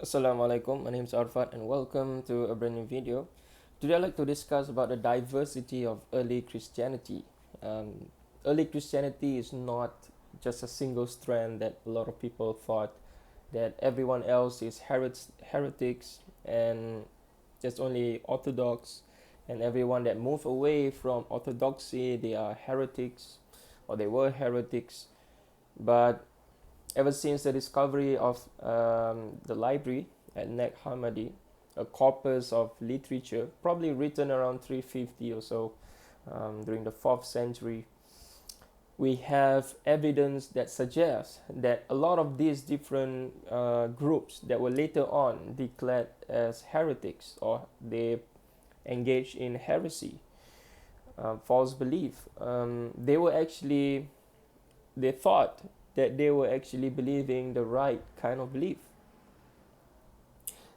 Assalamualaikum, my name is Arfat and welcome to a brand new video. Today I'd like to discuss about the diversity of early Christianity. Early Christianity is not just a single strand that a lot of people thought that everyone else is heretics and just only Orthodox, and everyone that moved away from Orthodoxy they are heretics or they were heretics. But ever since the discovery of the library at Nag Hammadi, a corpus of literature, probably written around 350 or so during the 4th century, we have evidence that suggests that a lot of these different groups that were later on declared as heretics or they engaged in heresy, false belief, they thought that they were actually believing the right kind of belief.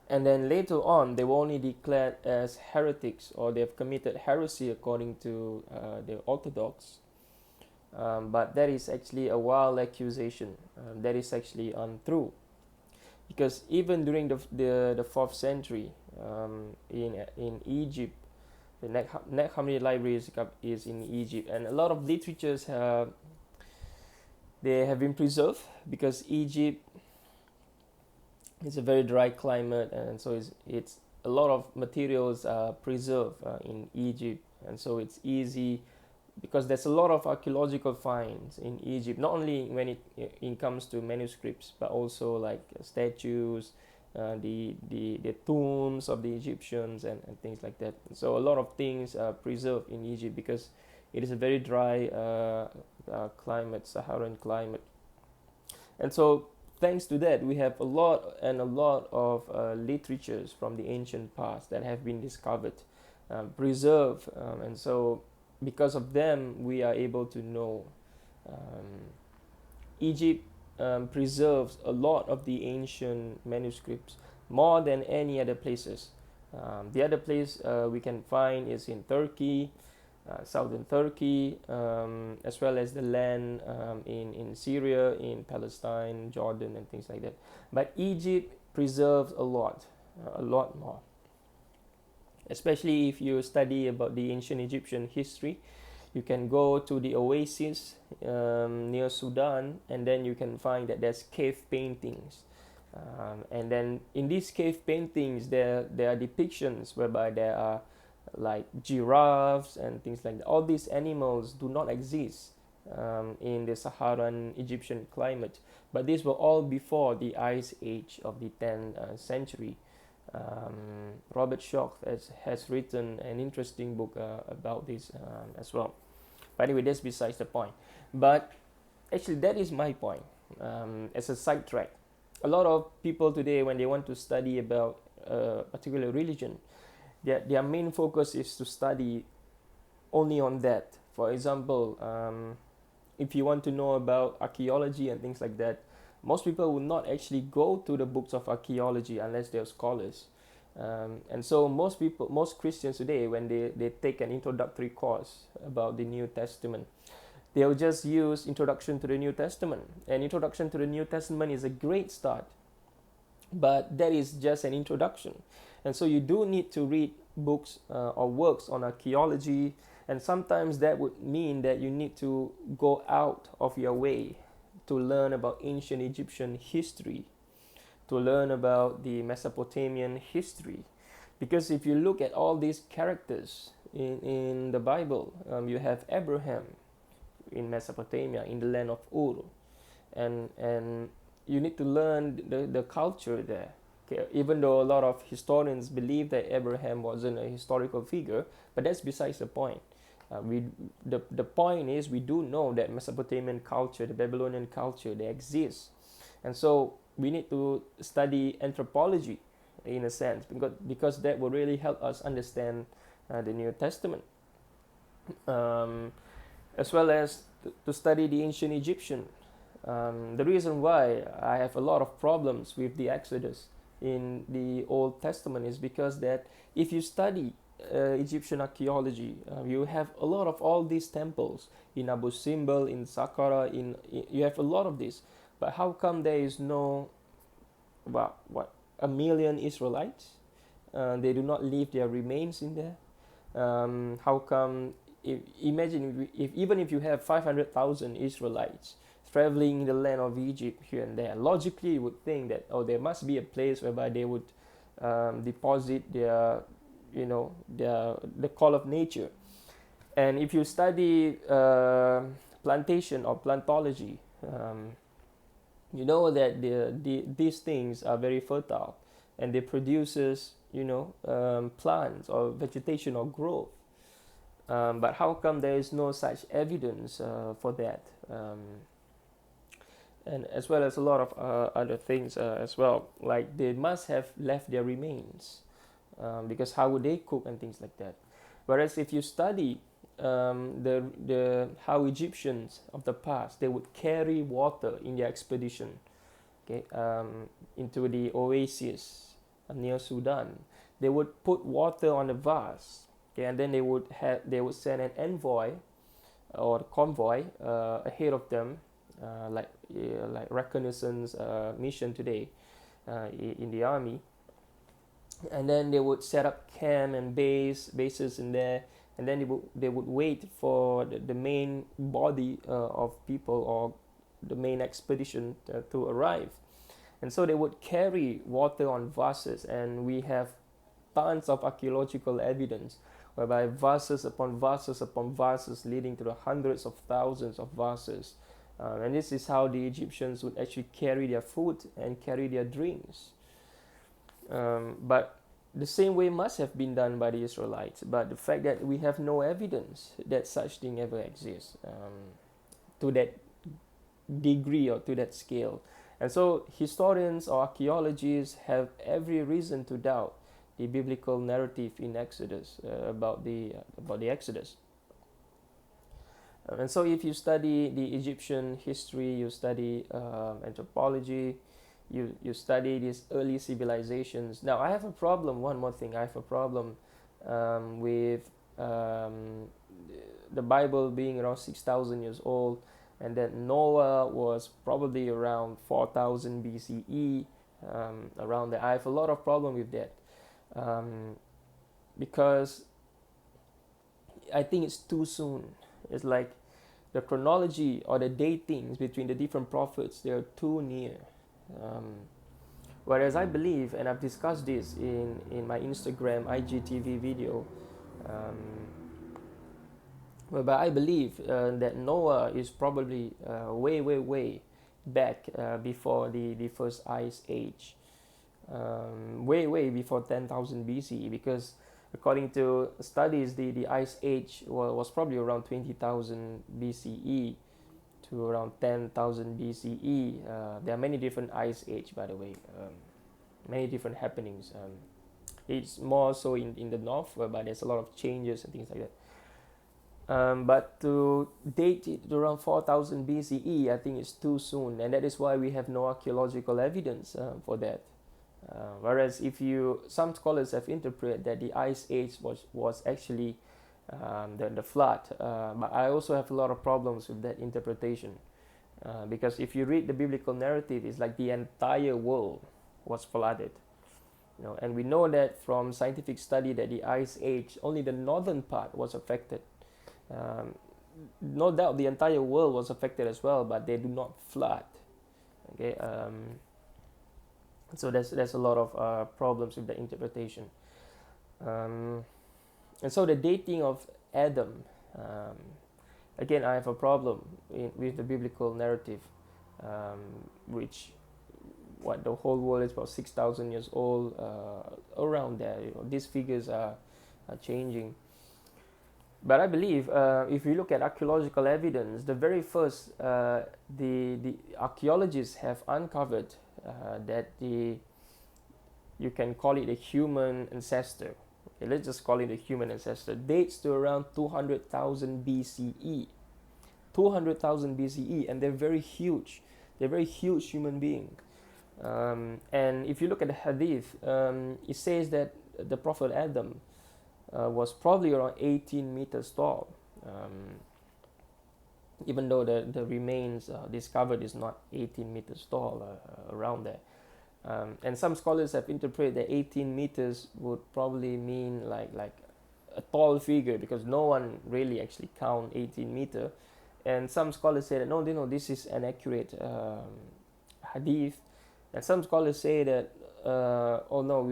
And then later on, they were only declared as heretics or they've committed heresy according to the Orthodox. But that is actually a wild accusation. That is actually untrue. Because even during the 4th century in Egypt, the Nag Hammadi library is in Egypt, and a lot of literatures they have been preserved because Egypt is a very dry climate, and so it's a lot of materials are preserved in Egypt, and so it's easy because there's a lot of archaeological finds in Egypt, not only when it comes to manuscripts, but also like statues, the tombs of the Egyptians and things like that. So a lot of things are preserved in Egypt because it is a very dry climate, Saharan climate. And so thanks to that, we have a lot of literatures from the ancient past that have been discovered, preserved, and so because of them, we are able to know. Egypt preserves a lot of the ancient manuscripts more than any other places. The other place we can find is in Turkey, southern Turkey, as well as the land in Syria, in Palestine, Jordan, and things like that. But Egypt preserves a lot more. Especially if you study about the ancient Egyptian history, you can go to the oasis near Sudan, and then you can find that there's cave paintings. And then in these cave paintings, there are depictions whereby there are like giraffes and things like that. All these animals do not exist in the Saharan Egyptian climate, but these were all before the Ice Age of the 10th century. Robert Schoch has written an interesting book about this as well. But anyway, that's besides the point. But actually, that is my point. As a sidetrack, a lot of people today, when they want to study about a particular religion, their main focus is to study only on that. For example, if you want to know about archaeology and things like that, most people will not actually go to the books of archaeology unless they're scholars. And so most Christians today, when they take an introductory course about the New Testament, they'll just use Introduction to the New Testament. And Introduction to the New Testament is a great start, but that is just an introduction. And so you do need to read books or works on archaeology, and sometimes that would mean that you need to go out of your way to learn about ancient Egyptian history, to learn about the Mesopotamian history. Because if you look at all these characters in the Bible, you have Abraham in Mesopotamia, in the land of Ur, and you need to learn the culture there. Okay, even though a lot of historians believe that Abraham wasn't a historical figure, but that's besides the point. The point is we do know that Mesopotamian culture, the Babylonian culture, they exist, and so we need to study anthropology in a sense because that will really help us understand the New Testament, as well as to study the ancient Egyptian. The reason why I have a lot of problems with the Exodus in the Old Testament is because that if you study Egyptian archaeology, you have a lot of all these temples in Abu Simbel, in Saqqara, you have a lot of this. But how come there is no, well, what a million Israelites? They do not leave their remains in there. How come? Imagine if even if you have 500,000 Israelites traveling in the land of Egypt here and there, logically you would think that there must be a place whereby they would deposit their the call of nature. And if you study plantation or plantology, you know that these things are very fertile and they produces plants or vegetation or growth. But how come there is no such evidence for that? And as well as a lot of other things as well, like they must have left their remains, because how would they cook and things like that. Whereas if you study the how Egyptians of the past, they would carry water in their expedition, okay, into the oasis near Sudan. They would put water on a vase, okay, and then they would send an envoy or convoy ahead of them, like reconnaissance mission today in the army, and then they would set up camp and bases in there, and then they would wait for the main body of people or the main expedition to arrive. And so they would carry water on vases, and we have tons of archaeological evidence whereby vases upon vases upon vases leading to the hundreds of thousands of vases. And this is how the Egyptians would actually carry their food and carry their drinks. But the same way must have been done by the Israelites. But the fact that we have no evidence that such thing ever exists to that degree or to that scale. And so historians or archaeologists have every reason to doubt the biblical narrative in Exodus about the Exodus. And so if you study the Egyptian history, you study anthropology, you study these early civilizations. Now I have a problem, one more thing, I have a problem with the Bible being around 6,000 years old, and that Noah was probably around 4,000 BCE, around there. I have a lot of problem with that, because I think it's too soon. It's like the chronology or the datings between the different prophets, they are too near. Whereas I believe, and I've discussed this in my Instagram IGTV video, whereby I believe that Noah is probably way back before the first ice age, way before 10,000 BCE, because according to studies, the ice age was probably around 20,000 BCE to around 10,000 BCE. There are many different ice age, by the way, many different happenings. It's more so in the north, whereby there's a lot of changes and things like that. But to date it to around 4,000 BCE, I think it's too soon, and that is why we have no archaeological evidence for that. Whereas some scholars have interpreted that the ice age was actually the flood, but I also have a lot of problems with that interpretation, because if you read the biblical narrative, it's like the entire world was flooded, and we know that from scientific study that the ice age, only the northern part was affected. No doubt the entire world was affected as well, but they do not flood. Okay. So there's a lot of problems with the interpretation, and so the dating of Adam, again I have a problem with the biblical narrative, which the whole world is about 6,000 years old, around there. These figures are changing, but I believe if you look at archaeological evidence, the very first the archaeologists have uncovered that you can call it a human ancestor. Okay, let's just call it a human ancestor. Dates to around 200,000 BCE. 200,000 BCE, and they're very huge. They're very huge human beings. And if you look at the Hadith, it says that the Prophet Adam was probably around 18 meters tall. Even though the remains discovered is not 18 meters tall, around there. And some scholars have interpreted that 18 meters would probably mean like a tall figure, because no one really actually count 18 meter. And some scholars say that no, this is an accurate hadith. And some scholars say that oh no,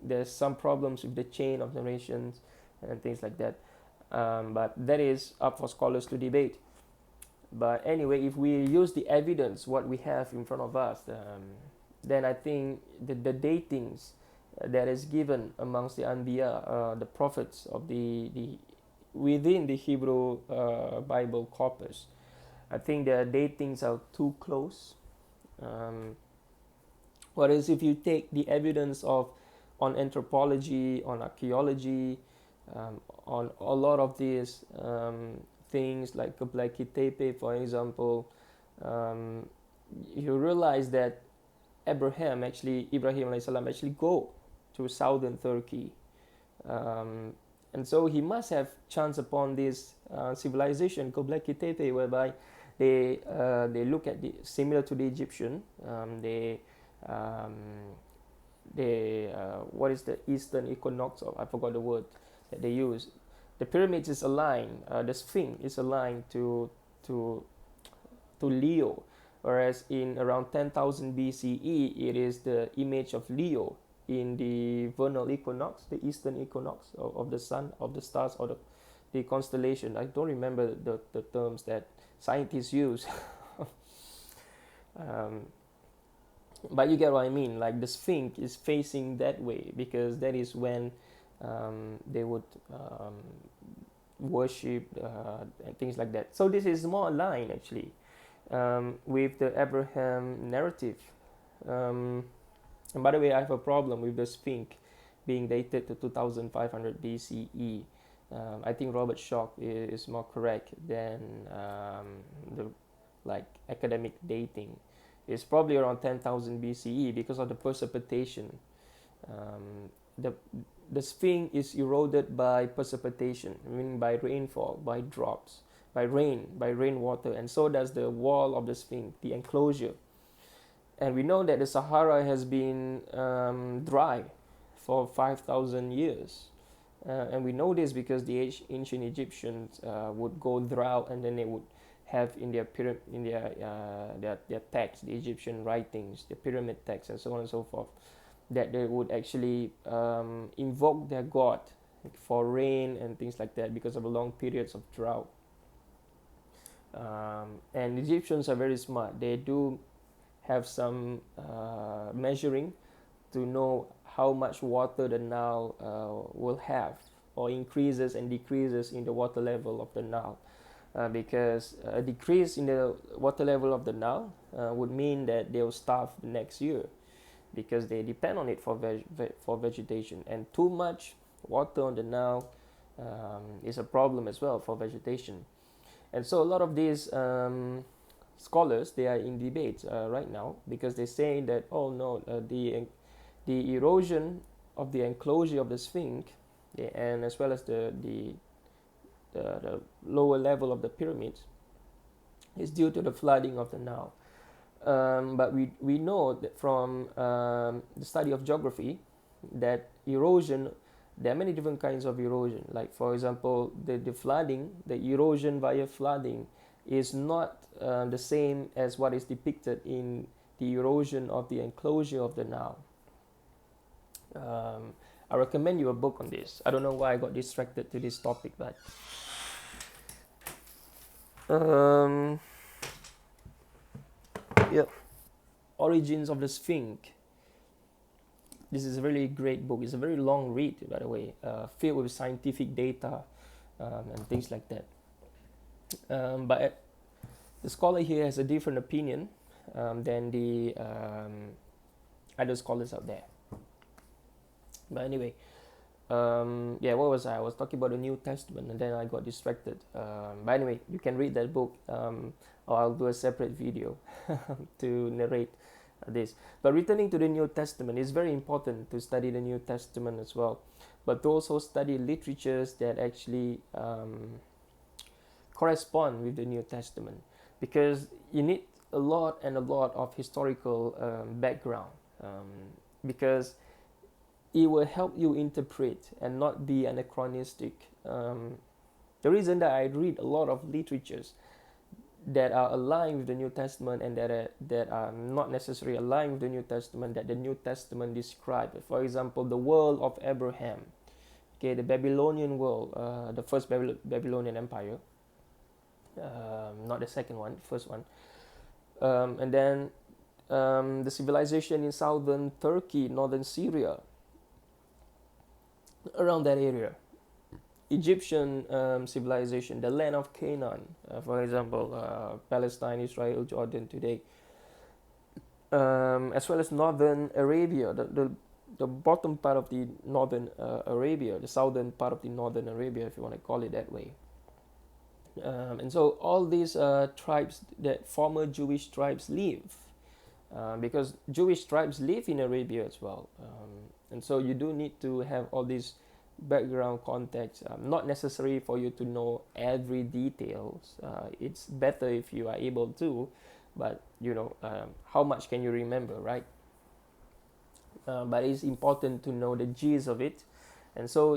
there's some problems with the chain of narrations and things like that. But that is up for scholars to debate. But anyway, if we use the evidence, what we have in front of us, then I think the datings that is given amongst the Anbiya, the prophets of the within the Hebrew Bible corpus, I think the datings are too close. Whereas if you take the evidence on anthropology, on archaeology, on a lot of these things like Göbekli Tepe, for example, you realize that Ibrahim actually go to southern Turkey, and so he must have chanced upon this civilization, Göbekli Tepe, whereby they look at the similar to the Egyptian. What is the eastern equinox? Or I forgot the word that they use. The pyramids is aligned. The Sphinx is aligned to Leo, whereas in around 10,000 BCE, it is the image of Leo in the vernal equinox, the eastern equinox of the sun, of the stars, or the constellation. I don't remember the terms that scientists use. But you get what I mean. Like the Sphinx is facing that way because that is when they would worship and things like that. So this is more aligned actually with the Abraham narrative. And by the way, I have a problem with the Sphinx being dated to 2500 BCE. I think Robert Schoch is more correct than the academic dating. It's probably around 10,000 BCE because of the precipitation. The Sphinx is eroded by precipitation, meaning by rainfall, by drops, by rainwater, and so does the wall of the Sphinx, the enclosure. And we know that the Sahara has been dry for 5,000 years. And we know this because the ancient Egyptians would go drought, and then they would have in their text, the Egyptian writings, the pyramid texts, and so on and so forth, that they would actually invoke their god for rain and things like that because of long periods of drought. And Egyptians are very smart. They do have some measuring to know how much water the Nile will have, or increases and decreases in the water level of the Nile. Because a decrease in the water level of the Nile would mean that they'll starve the next year, because they depend on it for vegetation. And too much water on the Nile is a problem as well for vegetation. And so a lot of these scholars, they are in debate right now, because they say that, oh no, the erosion of the enclosure of the Sphinx, and as well as the lower level of the pyramids, is due to the flooding of the Nile. But we know that from the study of geography that erosion, there are many different kinds of erosion. Like for example, the erosion via flooding is not the same as what is depicted in the erosion of the enclosure of the Nile. I recommend you a book on this. I don't know why I got distracted to this topic, but Origins of the Sphinx. This is a really great book. It's a very long read, by the way, filled with scientific data and things like that. But the scholar here has a different opinion than the other scholars out there. But anyway, what was I? I was talking about the New Testament, and then I got distracted. But anyway, you can read that book, or I'll do a separate video to narrate this. But returning to the New Testament, it's very important to study the New Testament as well, but to also study literatures that actually correspond with the New Testament, because you need a lot of historical background because it will help you interpret and not be anachronistic. The reason that I read a lot of literatures that are aligned with the New Testament and that are not necessarily aligned with the New Testament that the New Testament describe. For example, the world of Abraham, okay, the Babylonian world, the first Babylonian Empire, not the second one, first one, and then the civilization in southern Turkey, northern Syria, around that area. Egyptian civilization, the land of Canaan, for example, Palestine, Israel, Jordan today, as well as northern Arabia, the bottom part of the northern Arabia, the southern part of the northern Arabia, if you want to call it that way. And so all these tribes, that former Jewish tribes, live because Jewish tribes live in Arabia as well. And so you do need to have all these background context, not necessary for you to know every details. It's better if you are able to, but how much can you remember, right? But it's important to know the gist of it. And so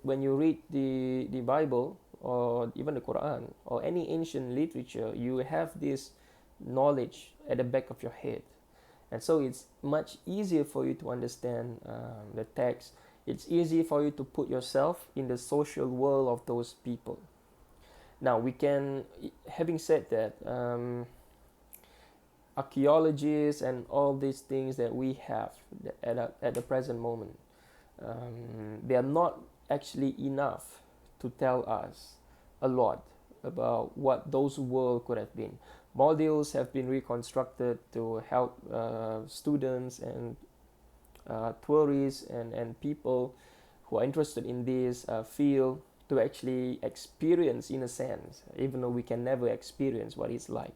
when you read the Bible or even the Quran or any ancient literature, you have this knowledge at the back of your head. And so it's much easier for you to understand the text. It's easy for you to put yourself in the social world of those people. Now, having said that, archaeologists and all these things that we have at the present moment, they are not actually enough to tell us a lot about what those worlds could have been. Modules have been reconstructed to help students and tourists and people who are interested in this field to actually experience, in a sense, even though we can never experience what it's like.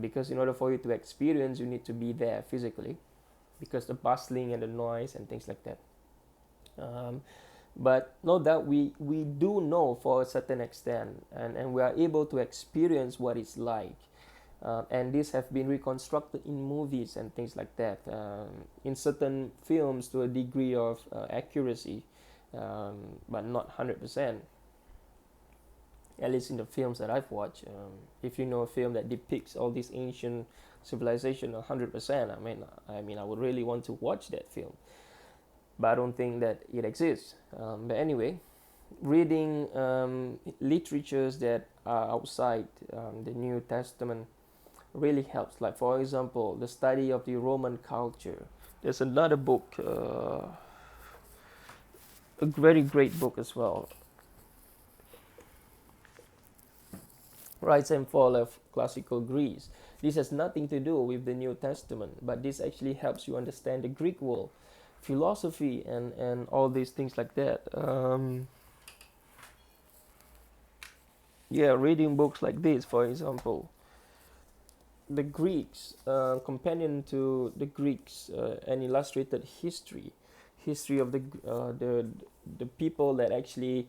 Because in order for you to experience, you need to be there physically, because the bustling and the noise and things like that. But no doubt we do know for a certain extent, and we are able to experience what it's like. And these have been reconstructed in movies and things like that, in certain films to a degree of accuracy, but not 100%. At least in the films that I've watched. If you know a film that depicts all these ancient civilization 100%, I mean, I would really want to watch that film. But I don't think that it exists. But anyway, reading literatures that are outside the New Testament really helps. Like, for example, the study of the Roman culture. There's another book, a very great book as well, Rise and Fall of Classical Greece. This has nothing to do with the New Testament, but this actually helps you understand the Greek world, philosophy, and all these things like that. Reading books like this, for example, the Greeks, companion to the Greeks, an illustrated history of the people that actually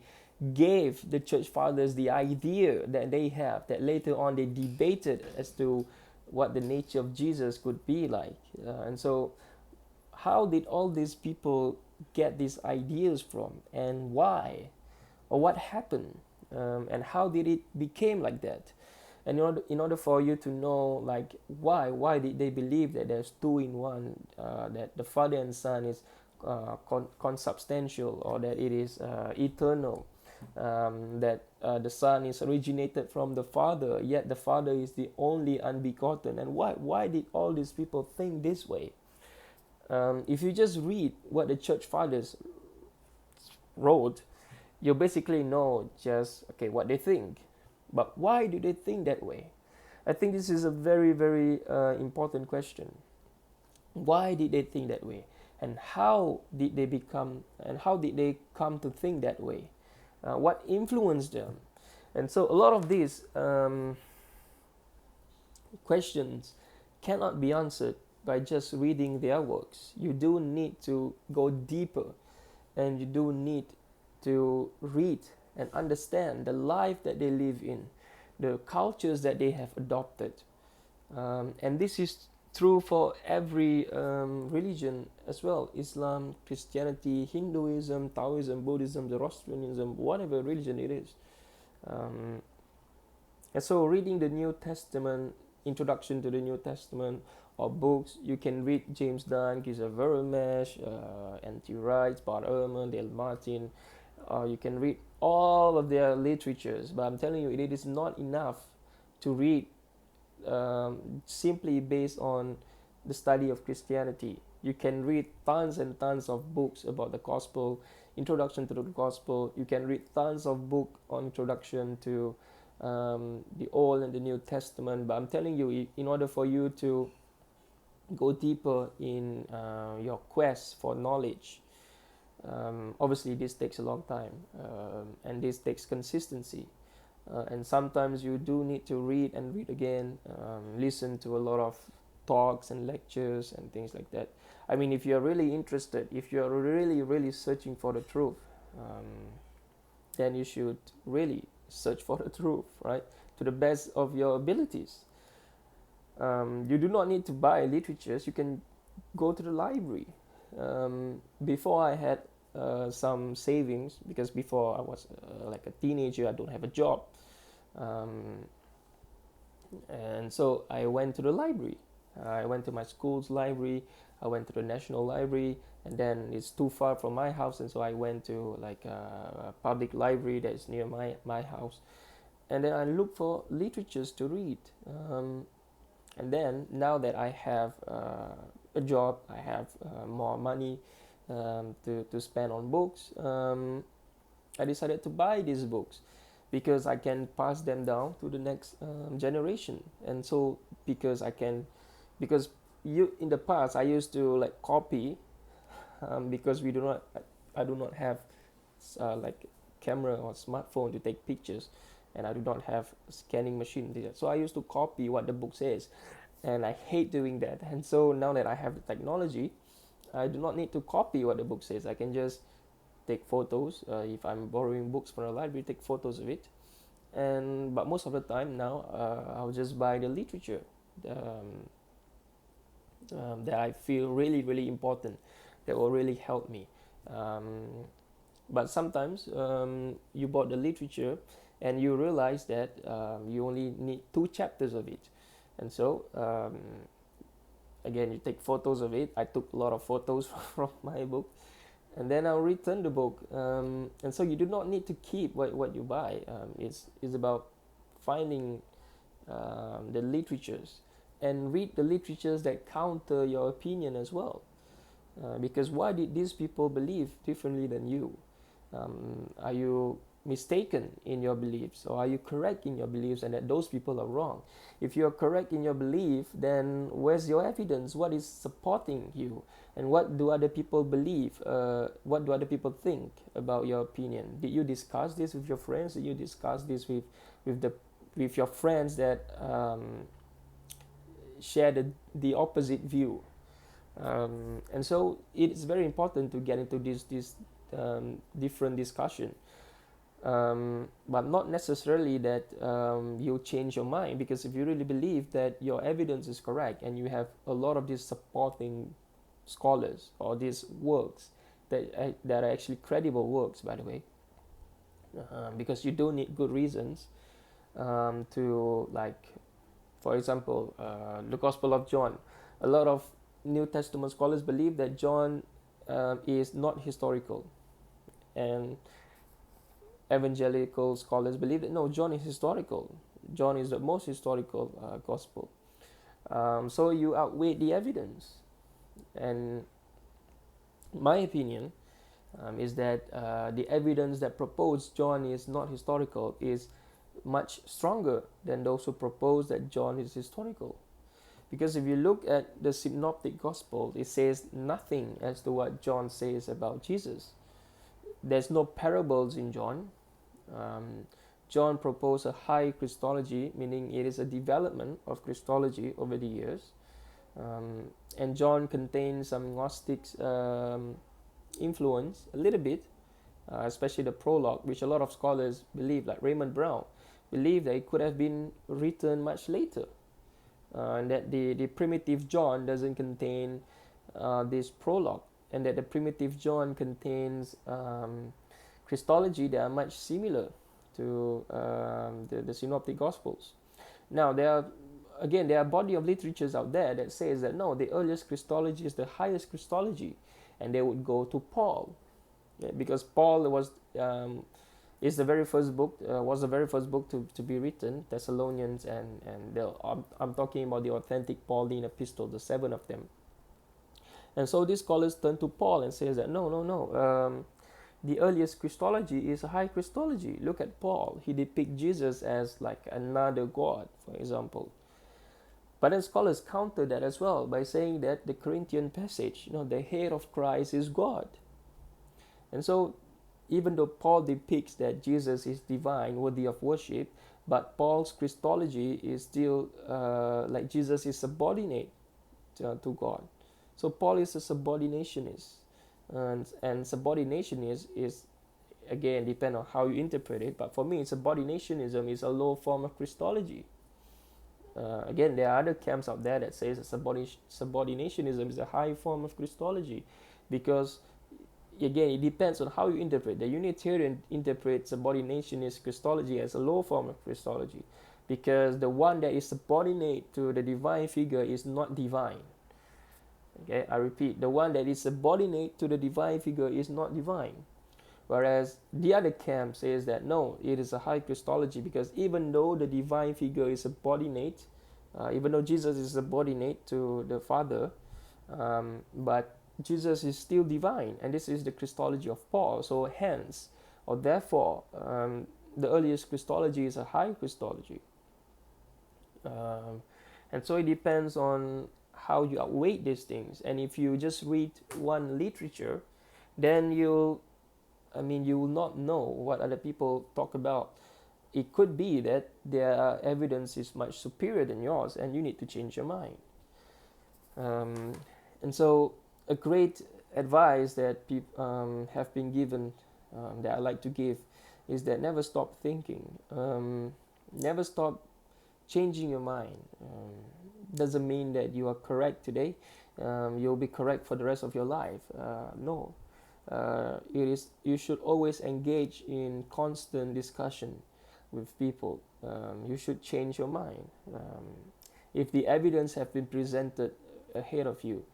gave the church fathers the idea that they have, that later on they debated as to what the nature of Jesus could be like. And so how did all these people get these ideas from, and why, or what happened, and how did it became like that? And in order for you to know, like, why did they believe that there's two in one, that the Father and Son is consubstantial, or that it is eternal, that the Son is originated from the Father, yet the Father is the only unbegotten, and why did all these people think this way? If you just read what the church fathers wrote, you basically know just what they think. But why do they think that way? I think this is a very, very important question. Why did they think that way? And how did they come to think that way? What influenced them? And so a lot of these questions cannot be answered by just reading their works. You do need to go deeper, and you do need to read and understand the life that they live in, the cultures that they have adopted. And this is true for every religion as well: Islam, Christianity, Hinduism, Taoism, Buddhism, Zoroastrianism, whatever religion it is. Um, and so, reading the New Testament, introduction to the New Testament, or books, you can read James Dunn, Giza Vermeersch, N.T. Wright, Bart Ehrman, Dale Martin. You can read all of their literatures, but I'm telling you, it is not enough to read simply based on the study of Christianity. You can read tons and tons of books about the gospel, introduction to the gospel. You can read tons of books on introduction to the Old and the New Testament. But I'm telling you, in order for you to go deeper in your quest for knowledge, obviously this takes a long time, and this takes consistency. And sometimes you do need to read and read again, listen to a lot of talks and lectures and things like that. I mean, if you're really interested, if you're really, really searching for the truth, then you should really search for the truth, right? To the best of your abilities. You do not need to buy literatures. You can go to the library. Before I had some savings, because before I was like a teenager, I don't have a job. And so I went to the library. I went to my school's library. I went to the National Library, and then it's too far from my house, and so I went to like a public library that is near my house. And then I looked for literatures to read. And then now that I have a job, I have more money to spend on books, I decided to buy these books because I can pass them down to the next generation. And so because in the past I used to like copy, because I do not have like camera or smartphone to take pictures, and I do not have a scanning machine. So I used to copy what the book says, and I hate doing that. And so now that I have the technology, I do not need to copy what the book says. I can just take photos. If I'm borrowing books from a library, take photos of it. But most of the time now, I'll just buy the literature that I feel really, really important, that will really help me. But sometimes you bought the literature and you realize that you only need 2 chapters of it. And so, again, you take photos of it. I took a lot of photos from my book. And then I'll return the book. And so you do not need to keep what you buy. It's about finding the literatures, and read the literatures that counter your opinion as well. Because why did these people believe differently than you? Are you mistaken in your beliefs, or are you correct in your beliefs and that those people are wrong? If you're correct in your belief, then where's your evidence? What is supporting you? And what do other people believe? What do other people think about your opinion? Did you discuss this with your friends? Did you discuss this with your friends that share the opposite view? And so it's very important to get into this different discussion. But not necessarily that you'll change your mind, because if you really believe that your evidence is correct and you have a lot of these supporting scholars or these works that are actually credible works, by the way, because you don't need good reasons to, like, for example, the Gospel of John. A lot of New Testament scholars believe that John is not historical, and evangelical scholars believe that no, John is historical. John is the most historical gospel. So you outweigh the evidence. And my opinion is that the evidence that propose John is not historical is much stronger than those who propose that John is historical. Because if you look at the synoptic gospel, it says nothing as to what John says about Jesus. There's no parables in John. John proposed a high Christology, meaning it is a development of Christology over the years. And John contains some Gnostic influence, a little bit, especially the prologue, which a lot of scholars believe, like Raymond Brown, believe that it could have been written much later. and that the primitive John doesn't contain this prologue, and that the primitive John contains Christology that are much similar to the Synoptic Gospels. Now, there are body of literatures out there that says that no, the earliest Christology is the highest Christology, and they would go to Paul, because Paul is the very first book was the very first book to be written, Thessalonians, and I'm talking about the authentic Pauline epistles, the 7 of them. And so these scholars turn to Paul and says that no, the earliest Christology is a high Christology. Look at Paul. He depicts Jesus as like another God, for example. But then scholars counter that as well by saying that the Corinthian passage, the head of Christ is God. And so even though Paul depicts that Jesus is divine, worthy of worship, but Paul's Christology is still like Jesus is subordinate to God. So Paul is a subordinationist. And subordination is again depend on how you interpret it, but for me subordinationism is a low form of Christology. Again, there are other camps out there that says that subordinationism is a high form of Christology, because again it depends on how you interpret. The Unitarian interprets subordinationist Christology as a low form of Christology, because the one that is subordinate to the divine figure is not divine. Okay, I repeat, the one that is subordinate to the divine figure is not divine. Whereas the other camp says that no, it is a high Christology, because even though the divine figure is subordinate, even though Jesus is subordinate to the Father, but Jesus is still divine, and this is the Christology of Paul. So hence, or therefore, the earliest Christology is a high Christology. And so it depends on how you outweigh these things. And if you just read one literature, then you will not know what other people talk about. It could be that their evidence is much superior than yours, and you need to change your mind. And so a great advice that people have been given, that I like to give, is that never stop thinking. Never stop changing your mind. Doesn't mean that you are correct today, you'll be correct for the rest of your life. No. You should always engage in constant discussion with people. You should change your mind. If the evidence have been presented ahead of you,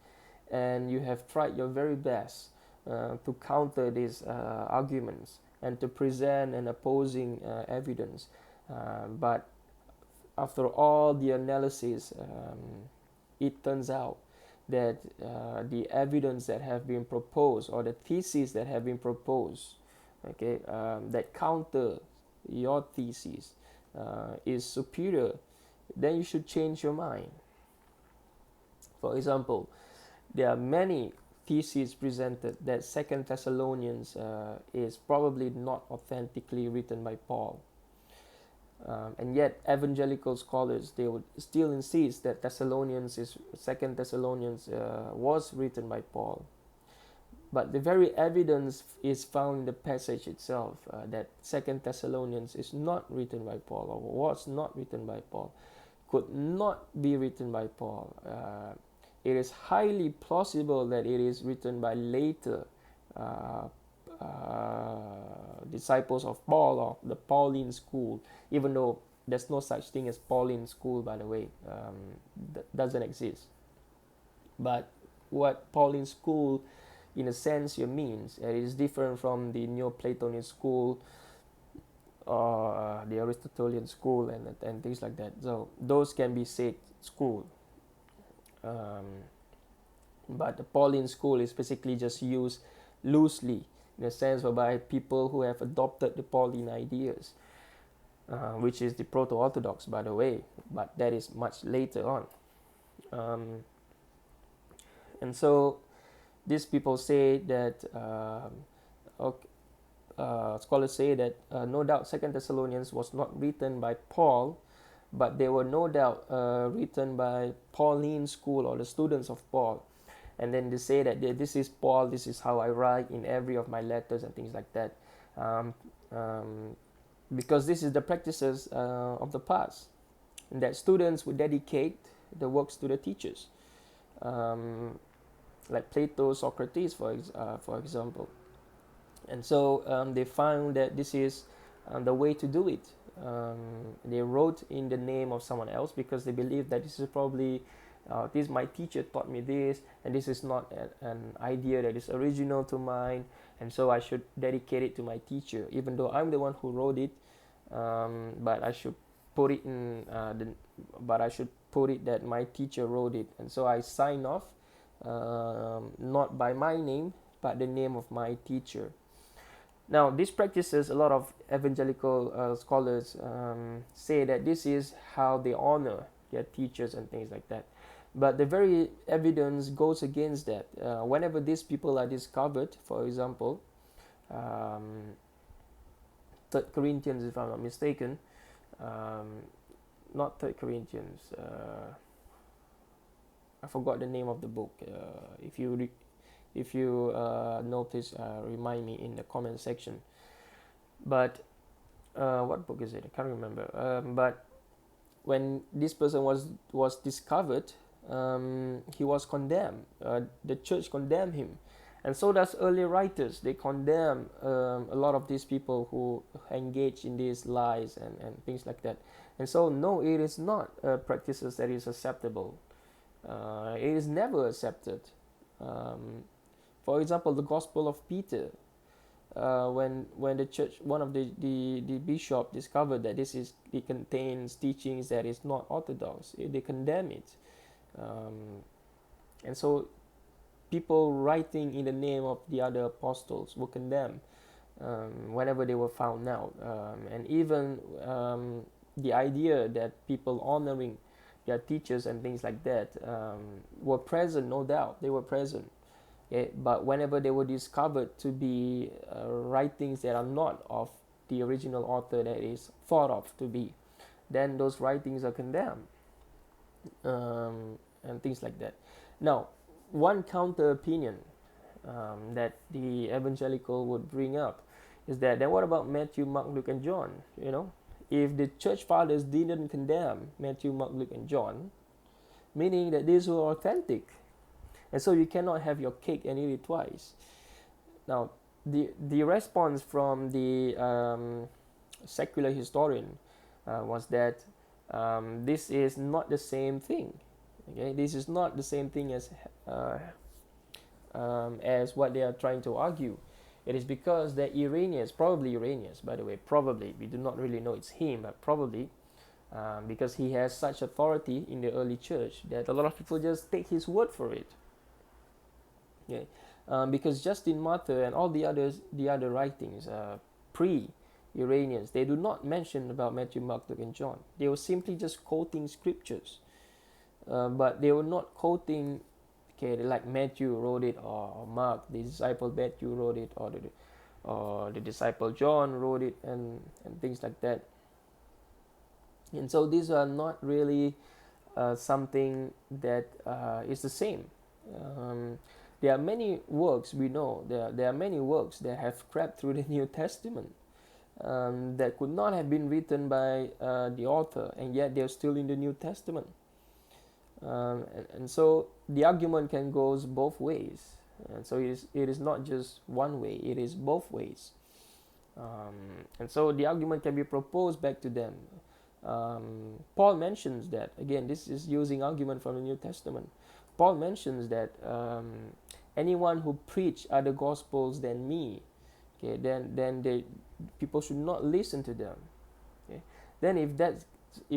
and you have tried your very best to counter these arguments and to present an opposing evidence, but after all the analysis, it turns out that the evidence that have been proposed, or the theses that have been proposed, okay, that counter your thesis is superior, then you should change your mind. For example, there are many theses presented that 2 Thessalonians is probably not authentically written by Paul. And yet evangelical scholars, they would still insist that 2 Thessalonians was written by Paul. But the very evidence is found in the passage itself, that 2 Thessalonians is not written by Paul, or was not written by Paul, could not be written by Paul. It is highly plausible that it is written by later disciples of Paul, or the Pauline school, even though there's no such thing as Pauline school, by the way. That doesn't exist. But what Pauline school in a sense here means, it is different from the Neoplatonist school, or the Aristotelian school, and things like that. So those can be said school. But the Pauline school is basically just used loosely, in a sense whereby people who have adopted the Pauline ideas, which is the proto-Orthodox, by the way, but that is much later on. And so these people say that, scholars say that no doubt 2 Thessalonians was not written by Paul, but they were no doubt written by Pauline school, or the students of Paul. And then they say that this is Paul, this is how I write in every of my letters and things like that. Because this is the practices of the past. And that students would dedicate the works to the teachers, like Plato, Socrates, for example. And so they found that this is the way to do it. They wrote in the name of someone else because they believed that this is probably this my teacher taught me this, and this is not an idea that is original to mine, and so I should dedicate it to my teacher, even though I'm the one who wrote it. But I should put it in but I should put it that my teacher wrote it, and so I sign off, not by my name but the name of my teacher. Now, these practices, a lot of evangelical scholars say that this is how they honor their teachers and things like that. But the very evidence goes against that. Whenever these people are discovered, for example, 3rd Corinthians, if I'm not mistaken, not 3rd Corinthians, I forgot the name of the book. If you know, please remind me in the comment section. But what book is it? I can't remember. But when this person was discovered, he was condemned. The church condemned him, and so does early writers. They condemn a lot of these people who engage in these lies and things like that. And so, no, it is not practices that is acceptable. It is never accepted. For example, the Gospel of Peter, when the church, one of the bishop discovered that it contains teachings that is not orthodox, they condemn it, and so people writing in the name of the other apostles were condemned whenever they were found out, and even the idea that people honoring their teachers and things like that were present, no doubt they were present. Okay, but whenever they were discovered to be writings that are not of the original author that is thought of to be, then those writings are condemned, and things like that. Now, one counter opinion that the evangelical would bring up is that, then what about Matthew, Mark, Luke, and John? You know, if the church fathers didn't condemn Matthew, Mark, Luke, and John, meaning that these were authentic, and so you cannot have your cake and eat it twice. Now, the response from the secular historian was that this is not the same thing. Okay, this is not the same thing as what they are trying to argue. It is because that Irenaeus, probably Irenaeus, by the way, probably, we do not really know it's him, but probably, because he has such authority in the early church that a lot of people just take his word for it. Okay. Because Justin Martyr and all the other writings pre-Irenaeus, they do not mention about Matthew, Mark, Luke, and John. They were simply just quoting scriptures, but they were not quoting, okay, like Matthew wrote it, or Mark, the disciple Matthew wrote it, or the disciple John wrote it, and things like that. And so these are not really something that is the same. There are many works, we know, there are many works that have crept through the New Testament that could not have been written by the author, and yet they're still in the New Testament. And so the argument can go both ways. And so it is not just one way, it is both ways. And so the argument can be proposed back to them. Paul mentions that, again, this is using argument from the New Testament. Paul mentions that anyone who preach other gospels than me, okay, then people should not listen to them. Okay? Then if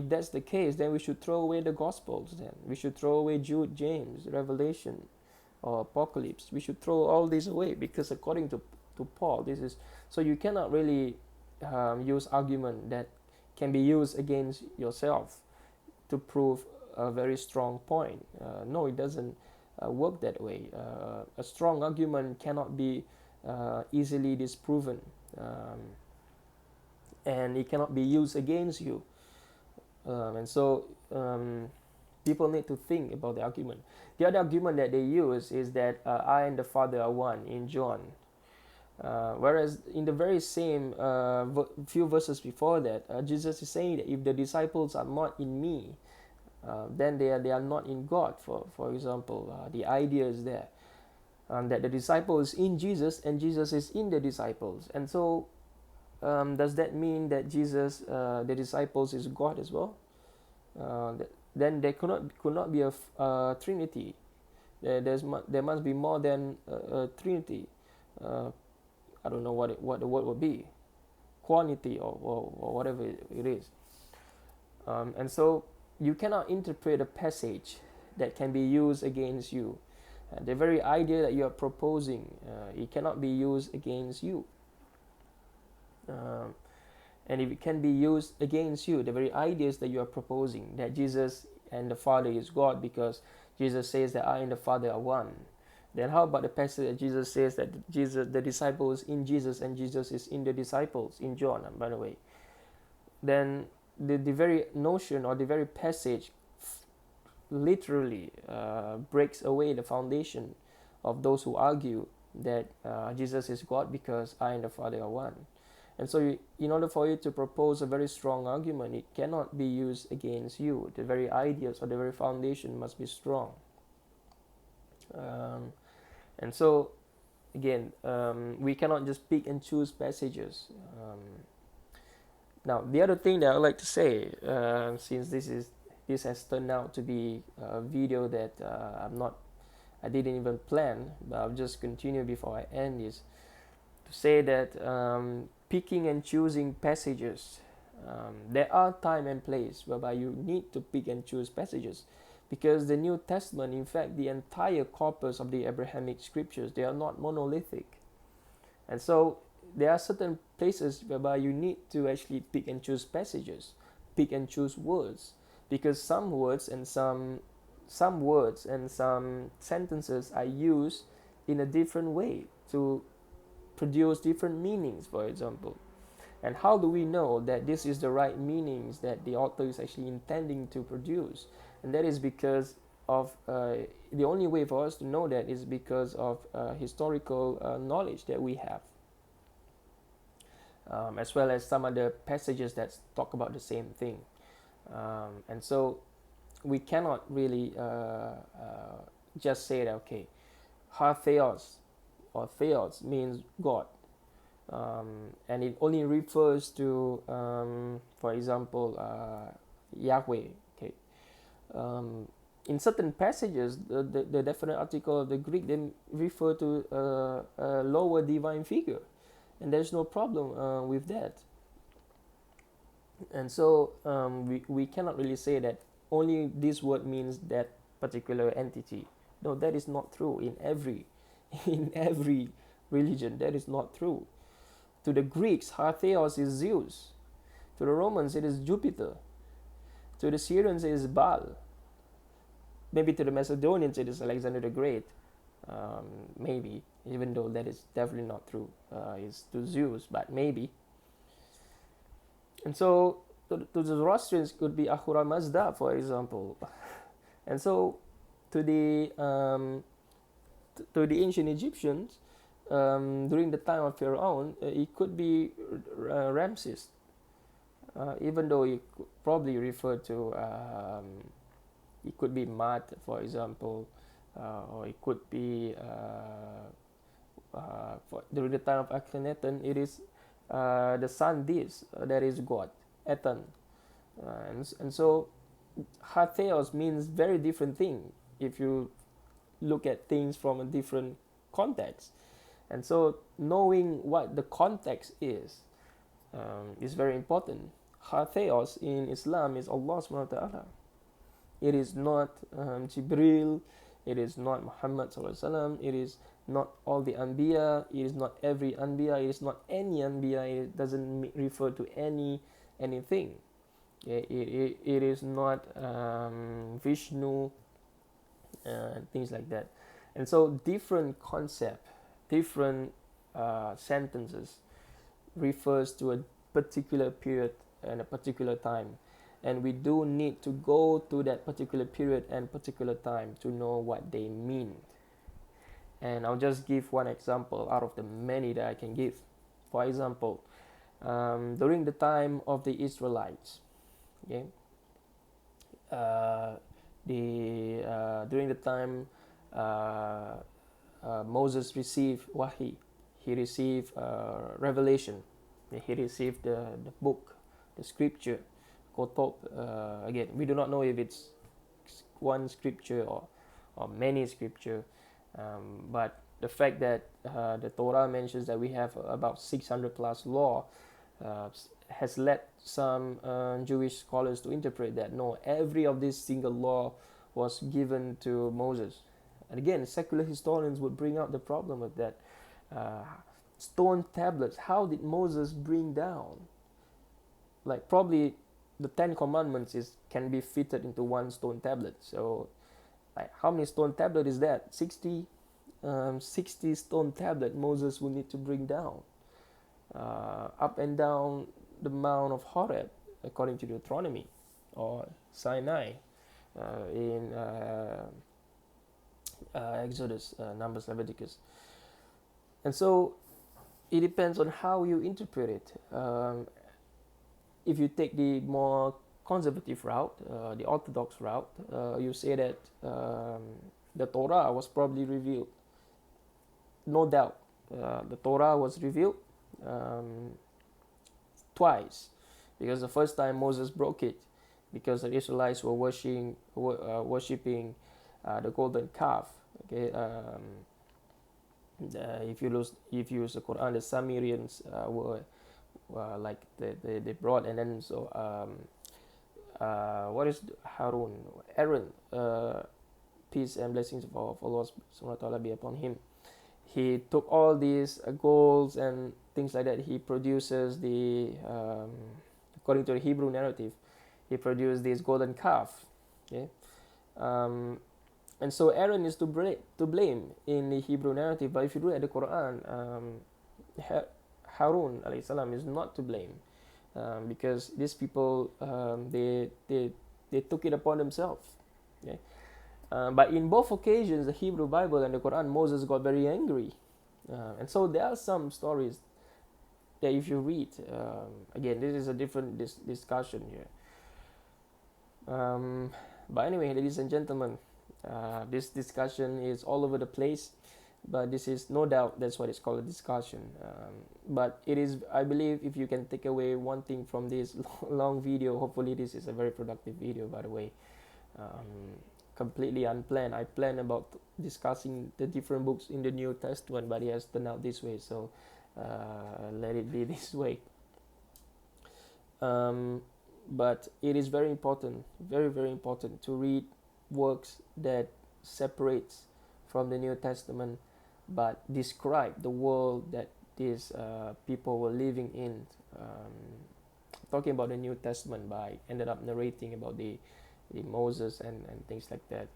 that's the case, then we should throw away the gospels. Then we should throw away Jude, James, Revelation, or Apocalypse. We should throw all these away, because according to Paul, this is so you cannot really use argument that can be used against yourself to prove a very strong point. No, it doesn't work that way. A strong argument cannot be easily disproven, and it cannot be used against you. And so people need to think about the argument. The other argument that they use is that I and the Father are one in John. Whereas in the very same few verses before that, Jesus is saying that if the disciples are not in me, then they are not in God. For example, the idea is there that the disciple is in Jesus and Jesus is in the disciples. And so, does that mean that Jesus, the disciples, is God as well? Then there could not be a Trinity. There must be more than a Trinity. I don't know what the word would be, quantity or whatever it is. And so you cannot interpret a passage that can be used against you. The very idea that you are proposing, it cannot be used against you. And if it can be used against you, the very ideas that you are proposing, that Jesus and the Father is God because Jesus says that I and the Father are one, then how about the passage that Jesus says that the disciples in Jesus and Jesus is in the disciples, in John, by the way? Then the very notion or the very passage literally breaks away the foundation of those who argue that Jesus is God because I and the Father are one. And so in order for you to propose a very strong argument, it cannot be used against you. The very ideas or the very foundation must be strong. And so, again, we cannot just pick and choose passages. Now, the other thing that I would like to say, since this has turned out to be a video that I didn't even plan, but I'll just continue before I end this, to say that picking and choosing passages, there are time and place whereby you need to pick and choose passages, because the New Testament, in fact, the entire corpus of the Abrahamic scriptures, they are not monolithic. And so there are certain places whereby you need to actually pick and choose passages, pick and choose words, because some words and some sentences are used in a different way to produce different meanings, for example. And how do we know that this is the right meanings that the author is actually intending to produce? And that is because of the only way for us to know that is because of historical knowledge that we have, as well as some other passages that talk about the same thing. And so we cannot really just say that, okay, ha theos or theos means God, and it only refers to, for example, Yahweh. Okay, in certain passages, the definite article of the Greek then refer to a lower divine figure, and there's no problem with that. And so we cannot really say that only this word means that particular entity. No, that is not true in every religion. That is not true. To the Greeks, Theos is Zeus. To the Romans, it is Jupiter. To the Syrians, it is Baal. Maybe to the Macedonians, it is Alexander the Great. Maybe, even though that is definitely not true. It's to Zeus, but maybe. And so, to the Zoroastrians, could be Ahura Mazda, for example. And so, to the ancient Egyptians, during the time of Pharaoh, it could be Ramses, even though it could probably refer to, it could be Mat, for example, or it could be, during the time of Akhenaten, it is the sun Dis, that is God, Etan. And so, Theos means very different thing if you look at things from a different context. And so knowing what the context is very important. Theos in Islam is Allah subhanahu wa ta'ala. It is not Jibril, it is not Muhammad sallallahu alaihi wasallam, it is not all the Anbiya, it is not every Anbiya, it is not any Anbiya, it doesn't refer to anything. It is not Vishnu, things like that. And so different concept, different sentences refers to a particular period and a particular time. And we do need to go to that particular period and particular time to know what they mean. And I'll just give one example out of the many that I can give. For example, during the time of the Israelites, okay, uh, during the time uh, Moses received wahi, he received revelation, he received the book, the scripture, kotop. Again, we do not know if it's one scripture or many scripture, but the fact that the Torah mentions that we have about 600 plus law has led some Jewish scholars to interpret that no, every of these single law was given to Moses. And again, secular historians would bring out the problem of that. Uh, Stone tablets, how did Moses bring down? Like probably the 10 commandments can be fitted into one stone tablet. So like how many stone tablet is that? 60 stone tablet Moses will need to bring down up and down the Mount of Horeb, according to Deuteronomy, or Sinai in Exodus, Numbers, Leviticus. And so it depends on how you interpret it. If you take the more conservative route, the orthodox route, you say that the Torah was probably revealed. No doubt, the Torah was revealed twice, because the first time Moses broke it because the Israelites were worshiping the golden calf. Okay, if you use the Quran, the Sumerians were like they brought, and then so what is Aaron, peace and blessings of Allah subhanahu wa ta'ala be upon him. He took all these golds and things like that. He produces according to the Hebrew narrative, he produced this golden calf. Okay, and so Aaron is to blame in the Hebrew narrative. But if you look at the Quran, Harun alayhi salam is not to blame, because these people they took it upon themselves. Okay? But in both occasions, the Hebrew Bible and the Quran, Moses got very angry. And so there are some stories that if you read, again, this is a different discussion here. But anyway, ladies and gentlemen, this discussion is all over the place, but this is no doubt, that's what it's called, a discussion. But it is, I believe, if you can take away one thing from this long video, hopefully this is a very productive video, by the way. Completely unplanned. I planned about discussing the different books in the New Testament, but it has turned out this way, so let it be this way. But it is very important, very, very important to read works that separates from the New Testament but describe the world that these people were living in. Talking about the New Testament, but I ended up narrating about the Moses and things like that.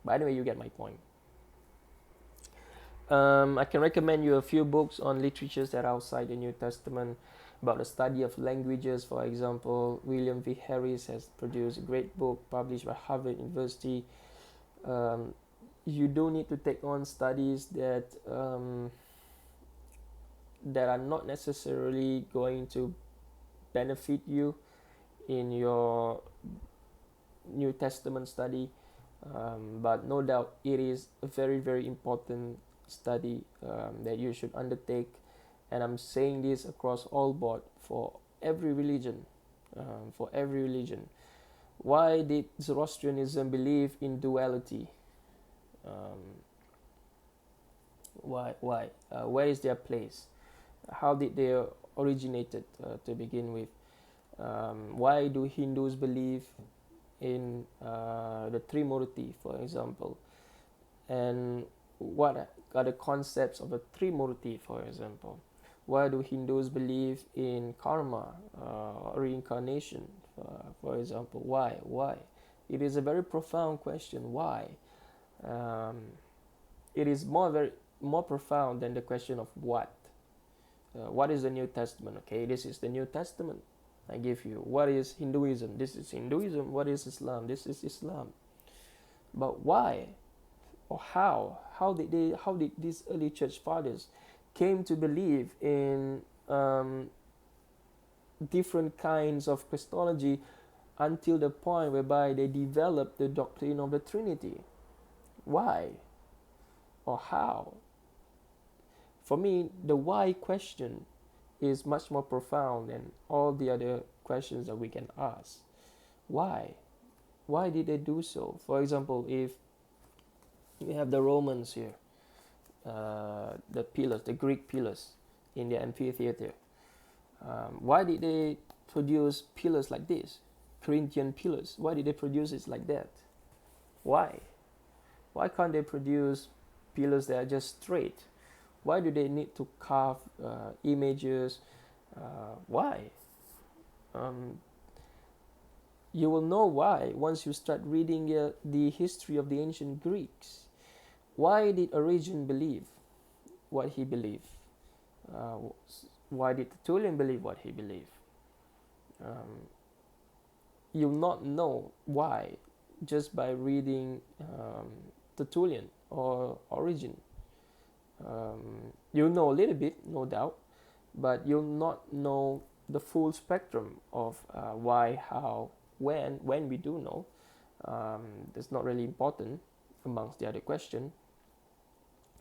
But anyway, you get my point. I can recommend you a few books on literatures that are outside the New Testament, about the study of languages. For example, William V. Harris has produced a great book published by Harvard University. You do need to take on studies that are not necessarily going to benefit you in your New Testament study, but no doubt it is a very, very important study that you should undertake. And I'm saying this across all board for every religion. Why did Zoroastrianism believe in duality? Why? Where is their place? How did they originated to begin with? Why do Hindus believe in the Trimurti, for example? And what are the concepts of a Trimurti, for example? Why do Hindus believe in karma, reincarnation, for example? Why? It is a very profound question. Why? It is more profound than the question of what. What is the New Testament? Okay, this is the New Testament. I give you. What is Hinduism? This is Hinduism. What is Islam? This is Islam. But why, or how? How did these early church fathers came to believe in different kinds of Christology until the point whereby they develop the doctrine of the Trinity. Why or how? For me, the why question is much more profound than all the other questions that we can ask. Why? Why did they do so? For example, if you have the Romans here, the pillars, the Greek pillars in the amphitheater, why did they produce pillars like this? Corinthian pillars. Why did they produce it like that? Why? Why can't they produce pillars that are just straight? Why do they need to carve images? Why? You will know why once you start reading the history of the ancient Greeks. Why did Origen believe what he believed? Why did Tertullian believe what he believed? You'll not know why just by reading Tertullian or Origen. You'll know a little bit, no doubt, but you'll not know the full spectrum of why, how, when we do know. That's not really important amongst the other question.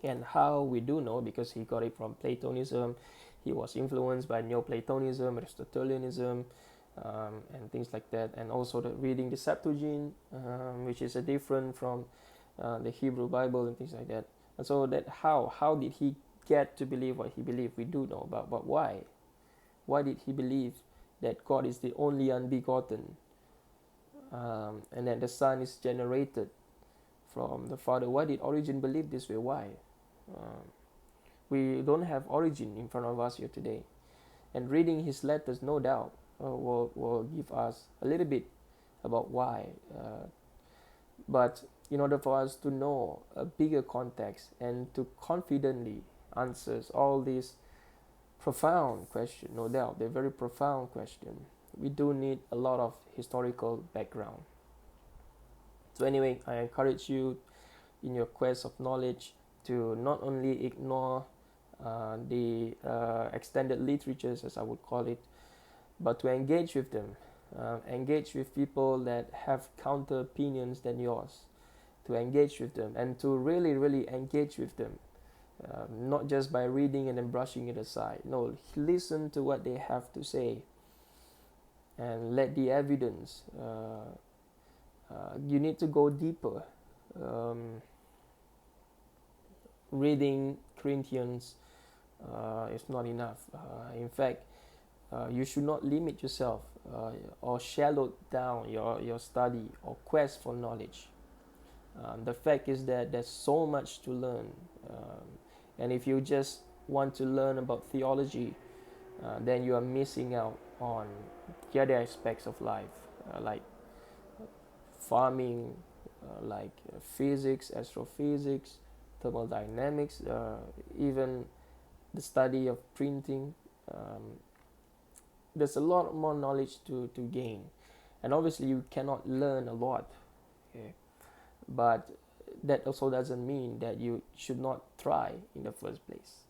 And how we do know, because he got it from Platonism, he was influenced by Neoplatonism, Aristotelianism, and things like that, and also reading the Septuagint, which is a different from the Hebrew Bible and things like that. And so that how did he get to believe what he believed? We do know about, but why? Why did he believe that God is the only unbegotten, and that the Son is generated from the Father? Why did Origen believe this way? Why? We don't have Origen in front of us here today, and reading his letters, no doubt, will give us a little bit about why. But in order for us to know a bigger context and to confidently answer all these profound questions, no doubt, they're very profound questions, we do need a lot of historical background. So anyway, I encourage you in your quest of knowledge to not only ignore the extended literatures, as I would call it, but to engage with them. Engage with people that have counter opinions than yours, to engage with them and to really, really engage with them, not just by reading and then brushing it aside. No, listen to what they have to say and let the evidence. You need to go deeper. Reading Corinthians is not enough. In fact, you should not limit yourself or shallow down your study or quest for knowledge. The fact is that there's so much to learn, and if you just want to learn about theology, then you are missing out on the other aspects of life, like farming, like physics, astrophysics, thermodynamics, even the study of printing. There's a lot more knowledge to gain, and obviously you cannot learn a lot, okay? But that also doesn't mean that you should not try in the first place.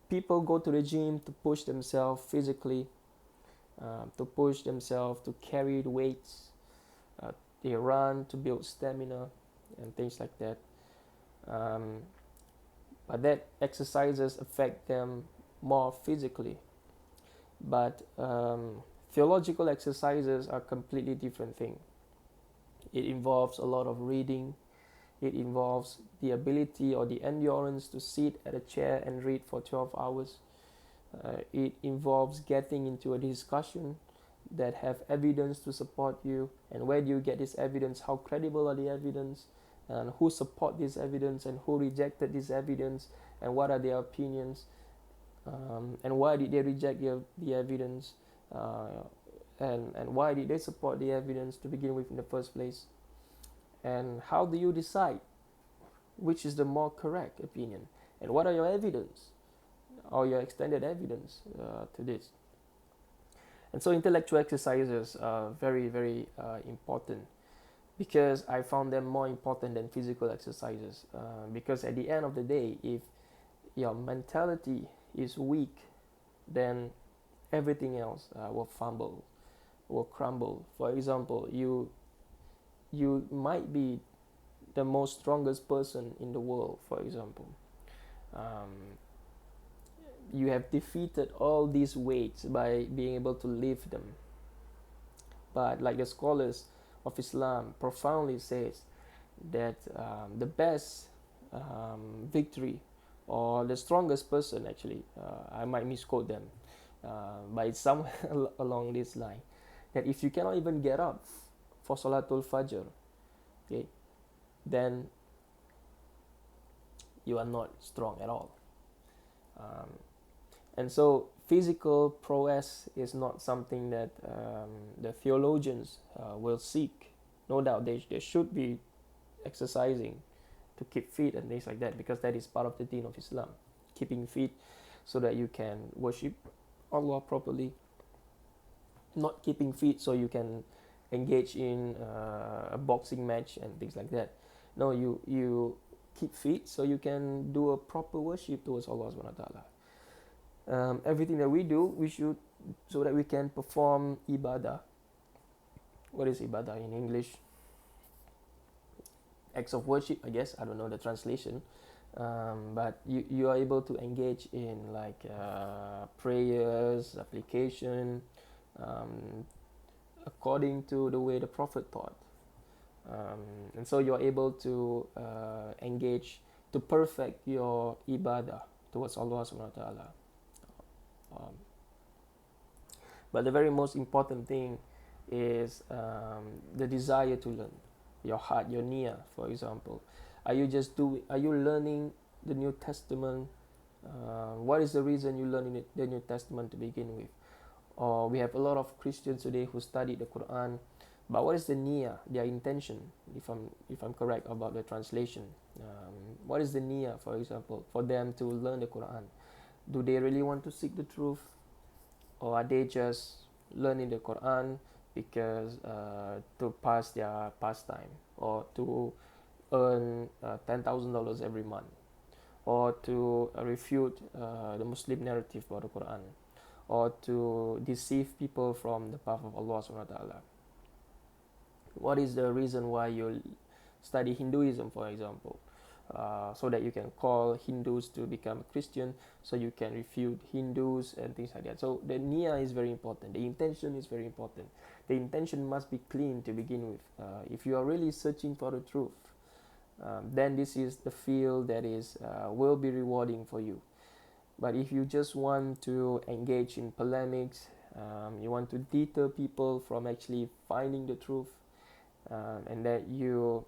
People go to the gym to push themselves physically, to push themselves to carry the weights. They run to build stamina and things like that. But that exercises affect them more physically. But theological exercises are a completely different thing. It involves a lot of reading. It involves the ability or the endurance to sit at a chair and read for 12 hours. It involves getting into a discussion that have evidence to support you. And where do you get this evidence? How credible are the evidence? And who support this evidence and who rejected this evidence? And what are their opinions? And why did they reject the evidence? And why did they support the evidence to begin with in the first place? And how do you decide which is the more correct opinion? And what are your evidence or your extended evidence to this? And so intellectual exercises are very, very important, because I found them more important than physical exercises. Because at the end of the day, if your mentality is weak, then everything else will fumble. will crumble. For example, you might be the most strongest person in the world, for example. um, you have defeated all these weights by being able to lift them. But like the scholars of Islam profoundly says that the best victory, or the strongest person actually, I might misquote them, but it's somewhere along this line, that if you cannot even get up for Salatul Fajr, okay, then you are not strong at all. Um, and so physical prowess is not something that the theologians will seek. No doubt they should be exercising to keep fit and things like that, because that is part of the deen of Islam, keeping fit so that you can worship Allah properly, not keeping fit so you can engage in a boxing match and things like that. No, you keep fit so you can do a proper worship towards Allah subhanahu wa ta'ala. Everything that we do, we should, so that we can perform ibadah. What is ibadah in English? Acts of worship, I guess. I don't know the translation. But you are able to engage in like prayers, application, according to the way the Prophet taught. And so you are able to engage, to perfect your ibadah towards Allah subhanahu wa ta'ala. But the very most important thing is the desire to learn. Your heart, your niyyah, for example. Are you learning the New Testament? What is the reason you learn the New Testament to begin with? Or we have a lot of Christians today who study the Quran, but what is the niyyah, their intention, if I'm correct about the translation? What is the niyyah, for example, for them to learn the Quran? Do they really want to seek the truth? Or are they just learning the Quran because to pass their pastime, or to earn $10,000 every month, or to refute the Muslim narrative about the Quran, or to deceive people from the path of Allah subhanahu wa ta'ala? What is the reason why you study Hinduism, for example? So that you can call Hindus to become Christian, so you can refute Hindus and things like that. So the niyyah is very important. The intention is very important. The intention must be clean to begin with. If you are really searching for the truth, then this is the field that is will be rewarding for you. But if you just want to engage in polemics, you want to deter people from actually finding the truth, and that you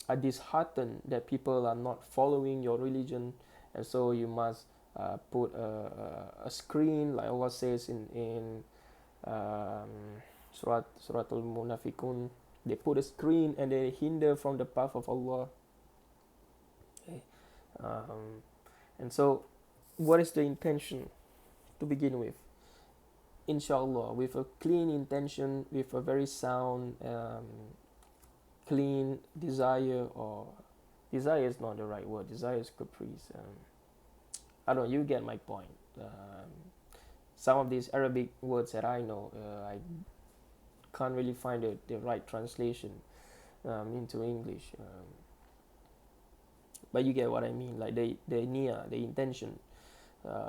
are disheartened that people are not following your religion, and so you must put a screen, like Allah says in Suratul Munafiqun. They put a screen and they hinder from the path of Allah. Okay. And so, what is the intention to begin with? Inshallah, with a clean intention, with a very sound, clean desire, or desire is not the right word. Desire is caprice. I don't know, you get my point. Some of these Arabic words that I know, I can't really find the right translation into English. But you get what I mean. Like the niyyah, the intention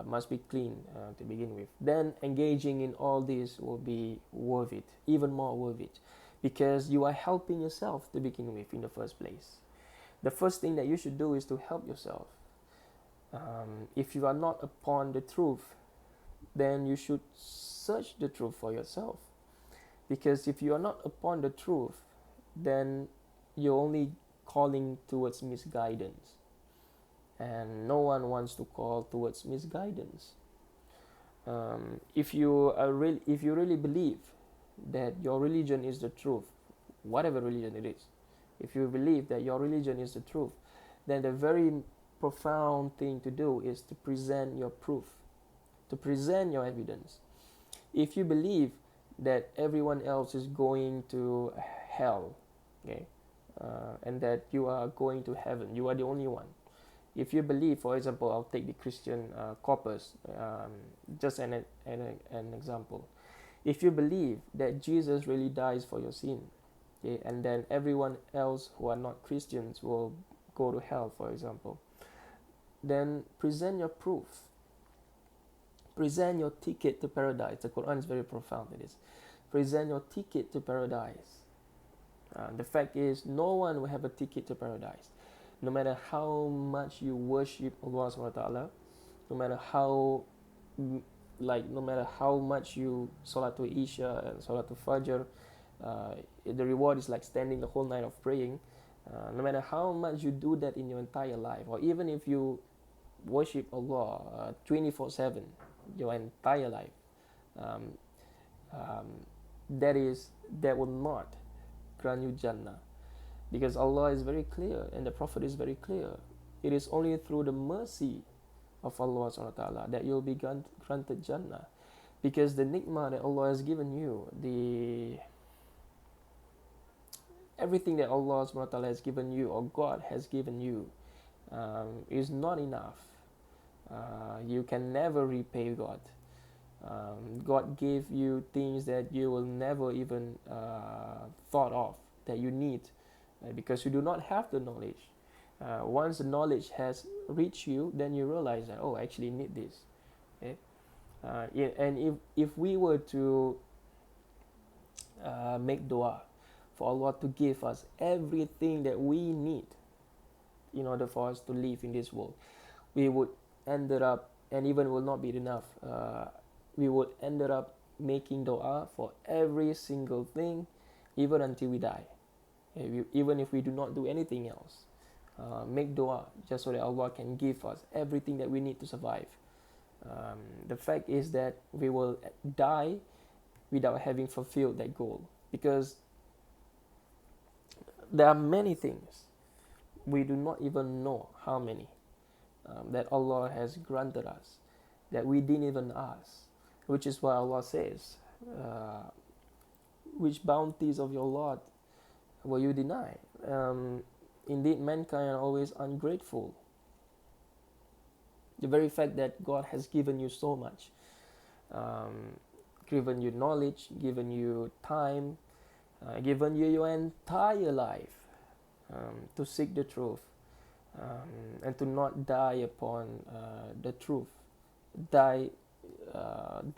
must be clean to begin with. Then engaging in all this will be worth it, even more worth it, because you are helping yourself to begin with in the first place. The first thing that you should do is to help yourself. If you are not upon the truth, then you should search the truth for yourself. Because if you are not upon the truth, then you're only calling towards misguidance. And no one wants to call towards misguidance. If you really believe that your religion is the truth, whatever religion it is, if you believe that your religion is the truth, then the very profound thing to do is to present your proof, to present your evidence. If you believe that everyone else is going to hell, okay, and that you are going to heaven, you are the only one. If you believe, for example, I'll take the Christian corpus, just an example. If you believe that Jesus really dies for your sin, okay, and then everyone else who are not Christians will go to hell, for example, then present your proof. Present your ticket to paradise. The Quran is very profound in this. Present your ticket to paradise. The fact is, no one will have a ticket to paradise. No matter how much you worship Allah subhanahu wa ta'ala, no matter how no matter how much you Salatul Isha and Salatul Fajr, the reward is like standing the whole night of praying. No matter how much you do that in your entire life, or even if you worship Allah 24/7, your entire life, um, um, that will not grant you Jannah, because Allah is very clear and the Prophet is very clear. It is only through the mercy of Allah subhanahu wa ta'ala that you'll be granted Jannah, because the ni'mah that Allah has given you, everything that Allah subhanahu wa ta'ala has given you, or God has given you, is not enough. You can never repay God. God gave you things that you will never even thought of that you need, because you do not have the knowledge. Once the knowledge has reached you, then you realize that, oh, I actually need this. Okay? And if we were to make dua for Allah to give us everything that we need in order for us to live in this world, we would end up, and even will not be enough, we would end up making dua for every single thing, even until we die. Even if we do not do anything else, make dua just so that Allah can give us everything that we need to survive. The fact is that we will die without having fulfilled that goal, because there are many things, we do not even know how many, that Allah has granted us that we didn't even ask, which is why Allah says, which bounties of your Lord will you deny? Indeed, mankind are always ungrateful. The very fact that God has given you so much, given you knowledge, given you time, given you your entire life to seek the truth, and to not die upon the truth, die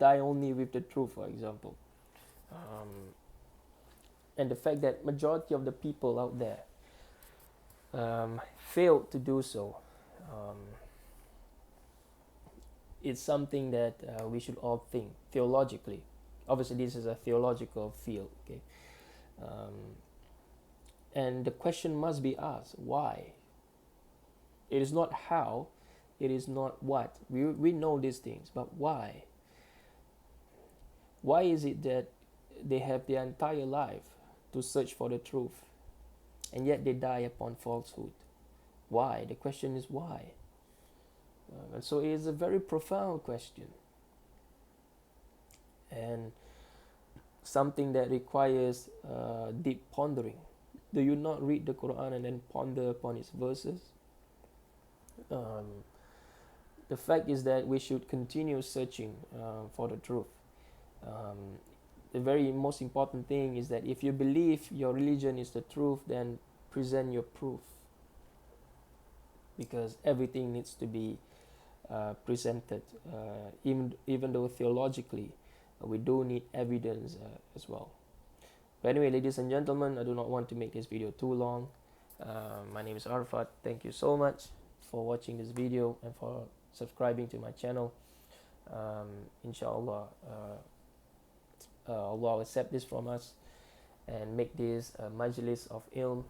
only with the truth, for example. And the fact that majority of the people out there failed to do so, it's something that we should all think theologically. Obviously, this is a theological field, okay? And the question must be asked, why? It is not how, it is not what. We know these things, but why? Why is it that they have their entire life to search for the truth, and yet they die upon falsehood? Why? The question is why? And so it is a very profound question, and something that requires deep pondering. Do you not read the Quran and then ponder upon its verses? The fact is that we should continue searching for the truth. The very most important thing is that if you believe your religion is the truth, then present your proof, because everything needs to be presented, even though theologically we do need evidence as well. But anyway, ladies and gentlemen, I do not want to make this video too long. My name is Arfat. Thank you so much for watching this video and for subscribing to my channel. Inshallah, Allah will accept this from us and make this a majlis of ilm,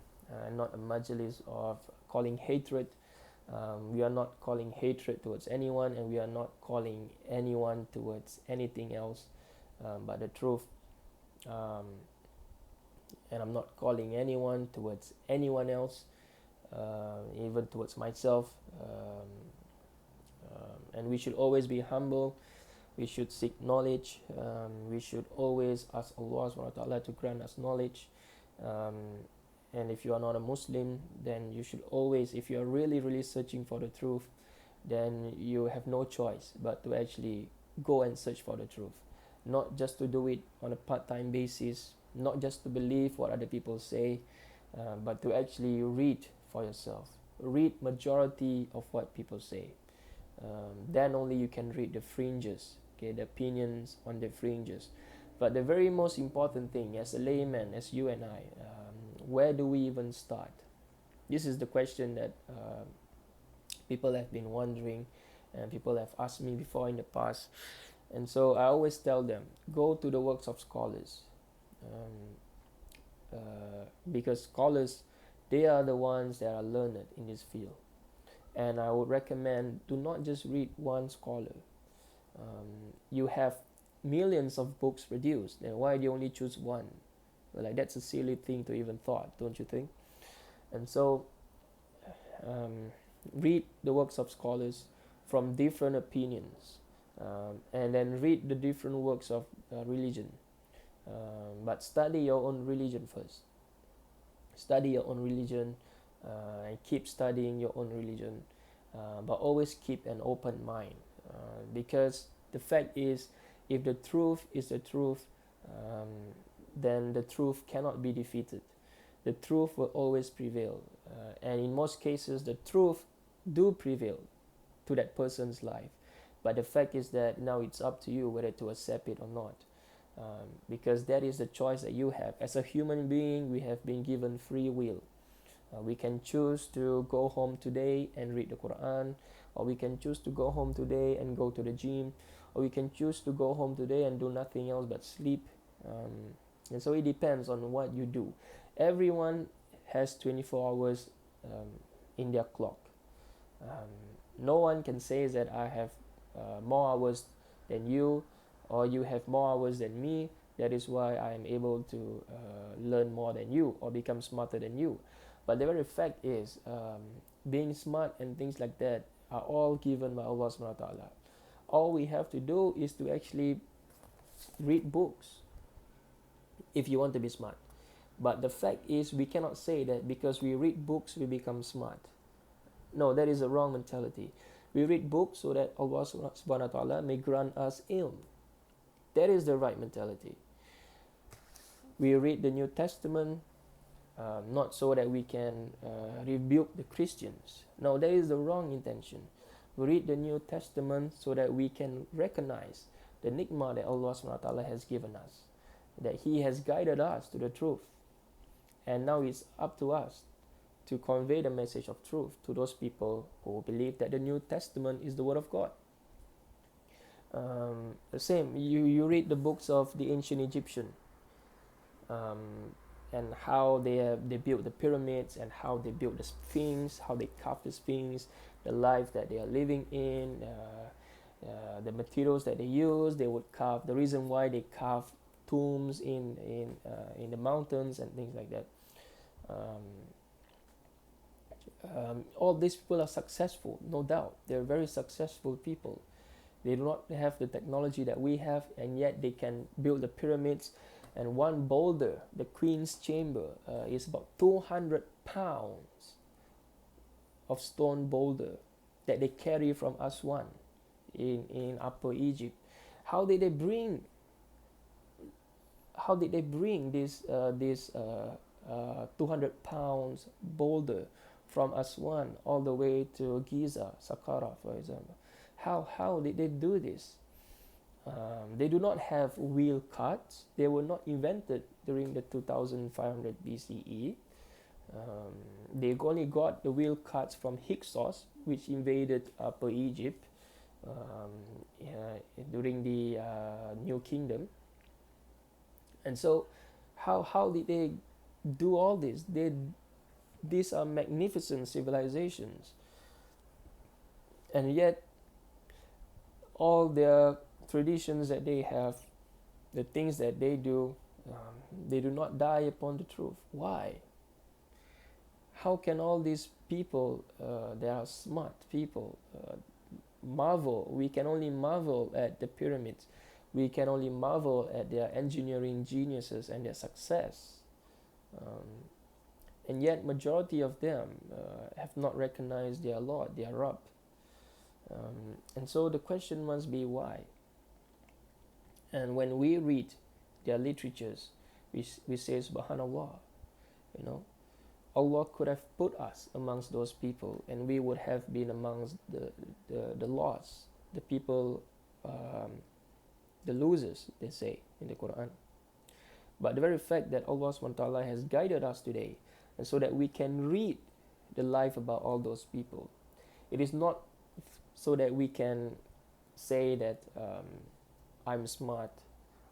not a majlis of calling hatred. We are not calling hatred towards anyone, and we are not calling anyone towards anything else but the truth. And I'm not calling anyone towards anyone else, even towards myself. And we should always be humble. We should seek knowledge. We should always ask Allah subhanahu wa ta'ala to grant us knowledge. And if you are not a Muslim, then you should always, if you are really searching for the truth, then you have no choice but to actually go and search for the truth. not just to do it on a part-time basis, not just to believe what other people say, but to actually read for yourself. Read majority of what people say. Then only you can read the fringes, okay, the opinions on the fringes. But the very most important thing, as a layman, as you and I, where do we even start? This is the question that people have been wondering, and people have asked me before in the past. And so I always tell them, go to the works of scholars, because scholars, they are the ones that are learned in this field. And I would recommend, do not just read one scholar. You have millions of books produced, then why do you only choose one? Well, like, that's a silly thing to even thought, don't you think? And so read the works of scholars from different opinions, and then read the different works of religion, but study your own religion first. Study your own religion, and keep studying your own religion, but always keep an open mind, because the fact is, if the truth is the truth, then the truth cannot be defeated. The truth will always prevail, and in most cases the truth do prevail to that person's life. But the fact is that now it's up to you whether to accept it or not, because that is the choice that you have. As a human being, we have been given free will. We can choose to go home today and read the Quran, or we can choose to go home today and go to the gym, or we can choose to go home today and do nothing else but sleep. And so it depends on what you do. Everyone has 24 hours in their clock. No one can say that I have more hours than you, or you have more hours than me. That is why I am able to learn more than you or become smarter than you. But the very fact is, being smart and things like that are all given by Allah subhanahu wa ta'ala. All we have to do is to actually read books if you want to be smart. But the fact is, we cannot say that because we read books we become smart. No, that is a wrong mentality. We read books so that Allah subhanahu wa ta'ala may grant us ilm. That is the right mentality. We read the New Testament not so that we can rebuke the Christians. No, that is the wrong intention. We read the New Testament so that we can recognize the ni'mah that Allah subhanahu wa ta'ala has given us, that He has guided us to the truth. And now it's up to us to convey the message of truth to those people who believe that the New Testament is the Word of God. The same, you read the books of the ancient Egyptian, and how they built the pyramids, and how they built the Sphinx, how they carved the Sphinx, the life that they are living in, the materials that they use. They would carve. The reason why they carve tombs in the mountains and things like that. All these people are successful, no doubt. They're very successful people. They do not have the technology that we have, and yet they can build the pyramids. And one boulder, the Queen's Chamber, is about 200 pounds of stone boulder that they carry from Aswan in Upper Egypt. How did they bring this 200 pounds boulder from Aswan all the way to Giza, Saqqara, for example? How did they do this? They do not have wheel carts. They were not invented during the 2500 BCE. They only got the wheel carts from Hyksos, which invaded Upper Egypt during the New Kingdom. And so how did they do all this? These are magnificent civilizations. And yet, all their traditions that they have, the things that they do not die upon the truth. Why? How can all these people, they are smart people, marvel? We can only marvel at the pyramids. We can only marvel at their engineering geniuses and their success. And yet majority of them have not recognized their Lord, their Rabb. And so the question must be why? And when we read their literatures, we say subhanallah, you know, Allah could have put us amongst those people, and we would have been amongst the lost, the people, the losers, they say in the Quran. But the very fact that Allah SWT has guided us today, and so that we can read the life about all those people, it is not so that we can say that I'm smart,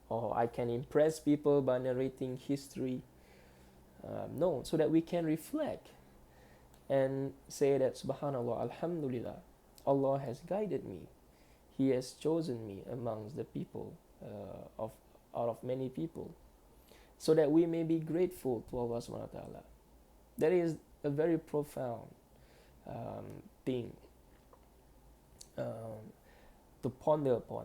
or I can impress people by narrating history. No, so that we can reflect and say that subhanallah, alhamdulillah, Allah has guided me. He has chosen me amongst the people, out of many people, so that we may be grateful to Allah subhanahu wa ta'ala. That is a very profound thing to ponder upon.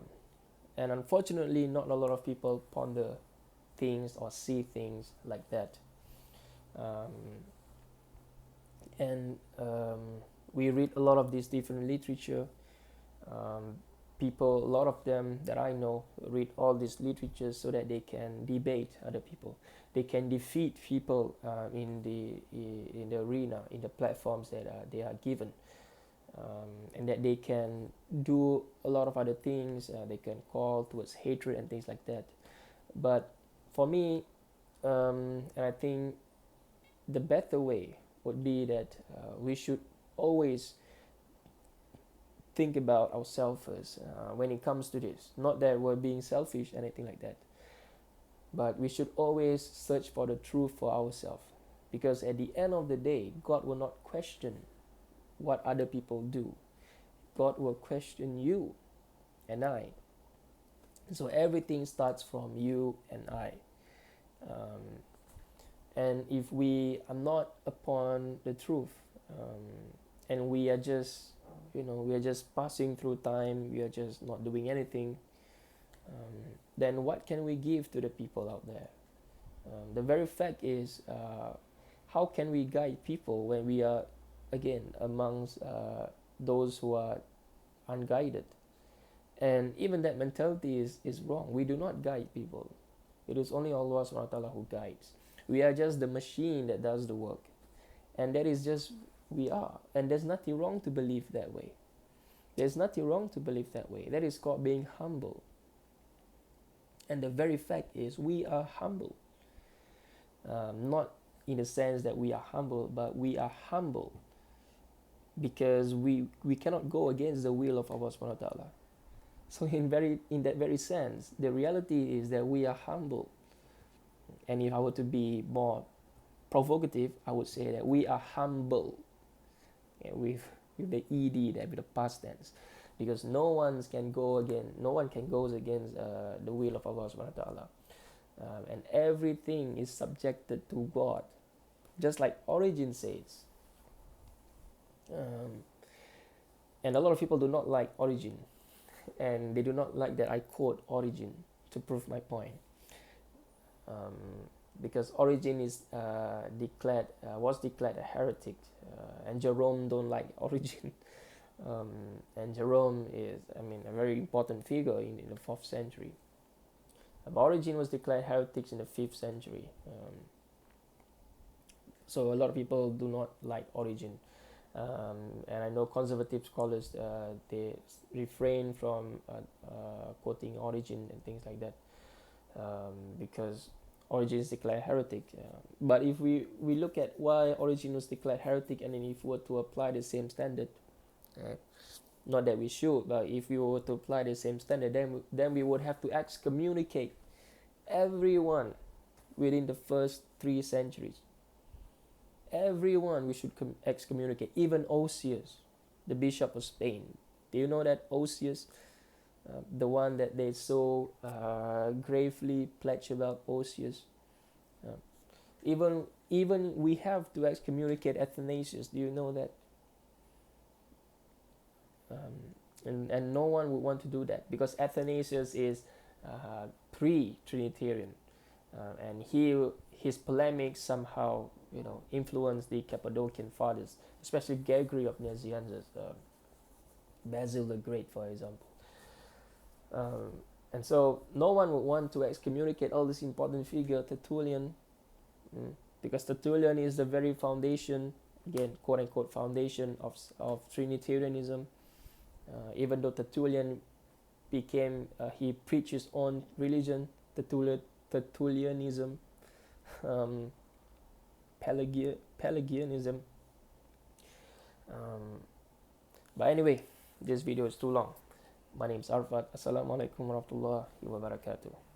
And unfortunately, not a lot of people ponder things or see things like that. We read a lot of these different literature. People, a lot of them that I know, read all these literatures so that they can debate other people. They can defeat people in the arena, in the platforms that they are given, and that they can do a lot of other things. They can call towards hatred and things like that. But for me, and I think the better way would be that we should always think about ourselves first when it comes to this. Not that we're being selfish, anything like that. But we should always search for the truth for ourselves. Because at the end of the day, God will not question what other people do. God will question you and I. So everything starts from you and I. And if we are not upon the truth, and we are just passing through time, we are just not doing anything, then what can we give to the people out there? The very fact is, how can we guide people when we are, again, amongst those who are unguided? And even that mentality is wrong. We do not guide people. It is only Allah subhanahu wa ta'ala who guides. We are just the machine that does the work. And that is just we are. And there's nothing wrong to believe that way. There's nothing wrong to believe that way. That is called being humble. And the very fact is we are humble. Not in the sense that we are humble, but we are humble because we cannot go against the will of Allah subhanahu wa ta'ala. So in that very sense, the reality is that we are humble. And if I were to be more provocative, I would say that we are humble, with the ed, that with the past tense, because no one can go against the will of Allah subhanahu wa ta'ala, and everything is subjected to God, just like Origin says. And a lot of people do not like Origin, and they do not like that I quote Origin to prove my point. Because Origin is was declared a heretic, and Jerome don't like Origin, and Jerome is, a very important figure in the 4th century. But Origin was declared heretics in the 5th century, so a lot of people do not like Origin, and I know conservative scholars, they refrain from quoting Origin and things like that, because Origin is declared heretic. But if we look at why Origin was declared heretic, and then if we were to apply the same standard, not that we should, but if we were to apply the same standard, then we would have to excommunicate everyone within the first 3 centuries. Everyone we should excommunicate, even Osius, the Bishop of Spain. Do you know that Osius? The one that they so gravely pledge about, Osius. Even we have to excommunicate Athanasius. Do you know that? And no one would want to do that, because Athanasius is pre-Trinitarian, and his polemics somehow influenced the Cappadocian fathers, especially Gregory of Nazianzus, Basil the Great, for example. And so no one would want to excommunicate all this important figure, Tertullian, because Tertullian is the very foundation, again, quote unquote, foundation of Trinitarianism. Even though Tertullian he preached his own religion, Tertullianism, um, Pelagianism. But anyway, this video is too long. My name is Arfat. Assalamualaikum warahmatullahi wabarakatuh.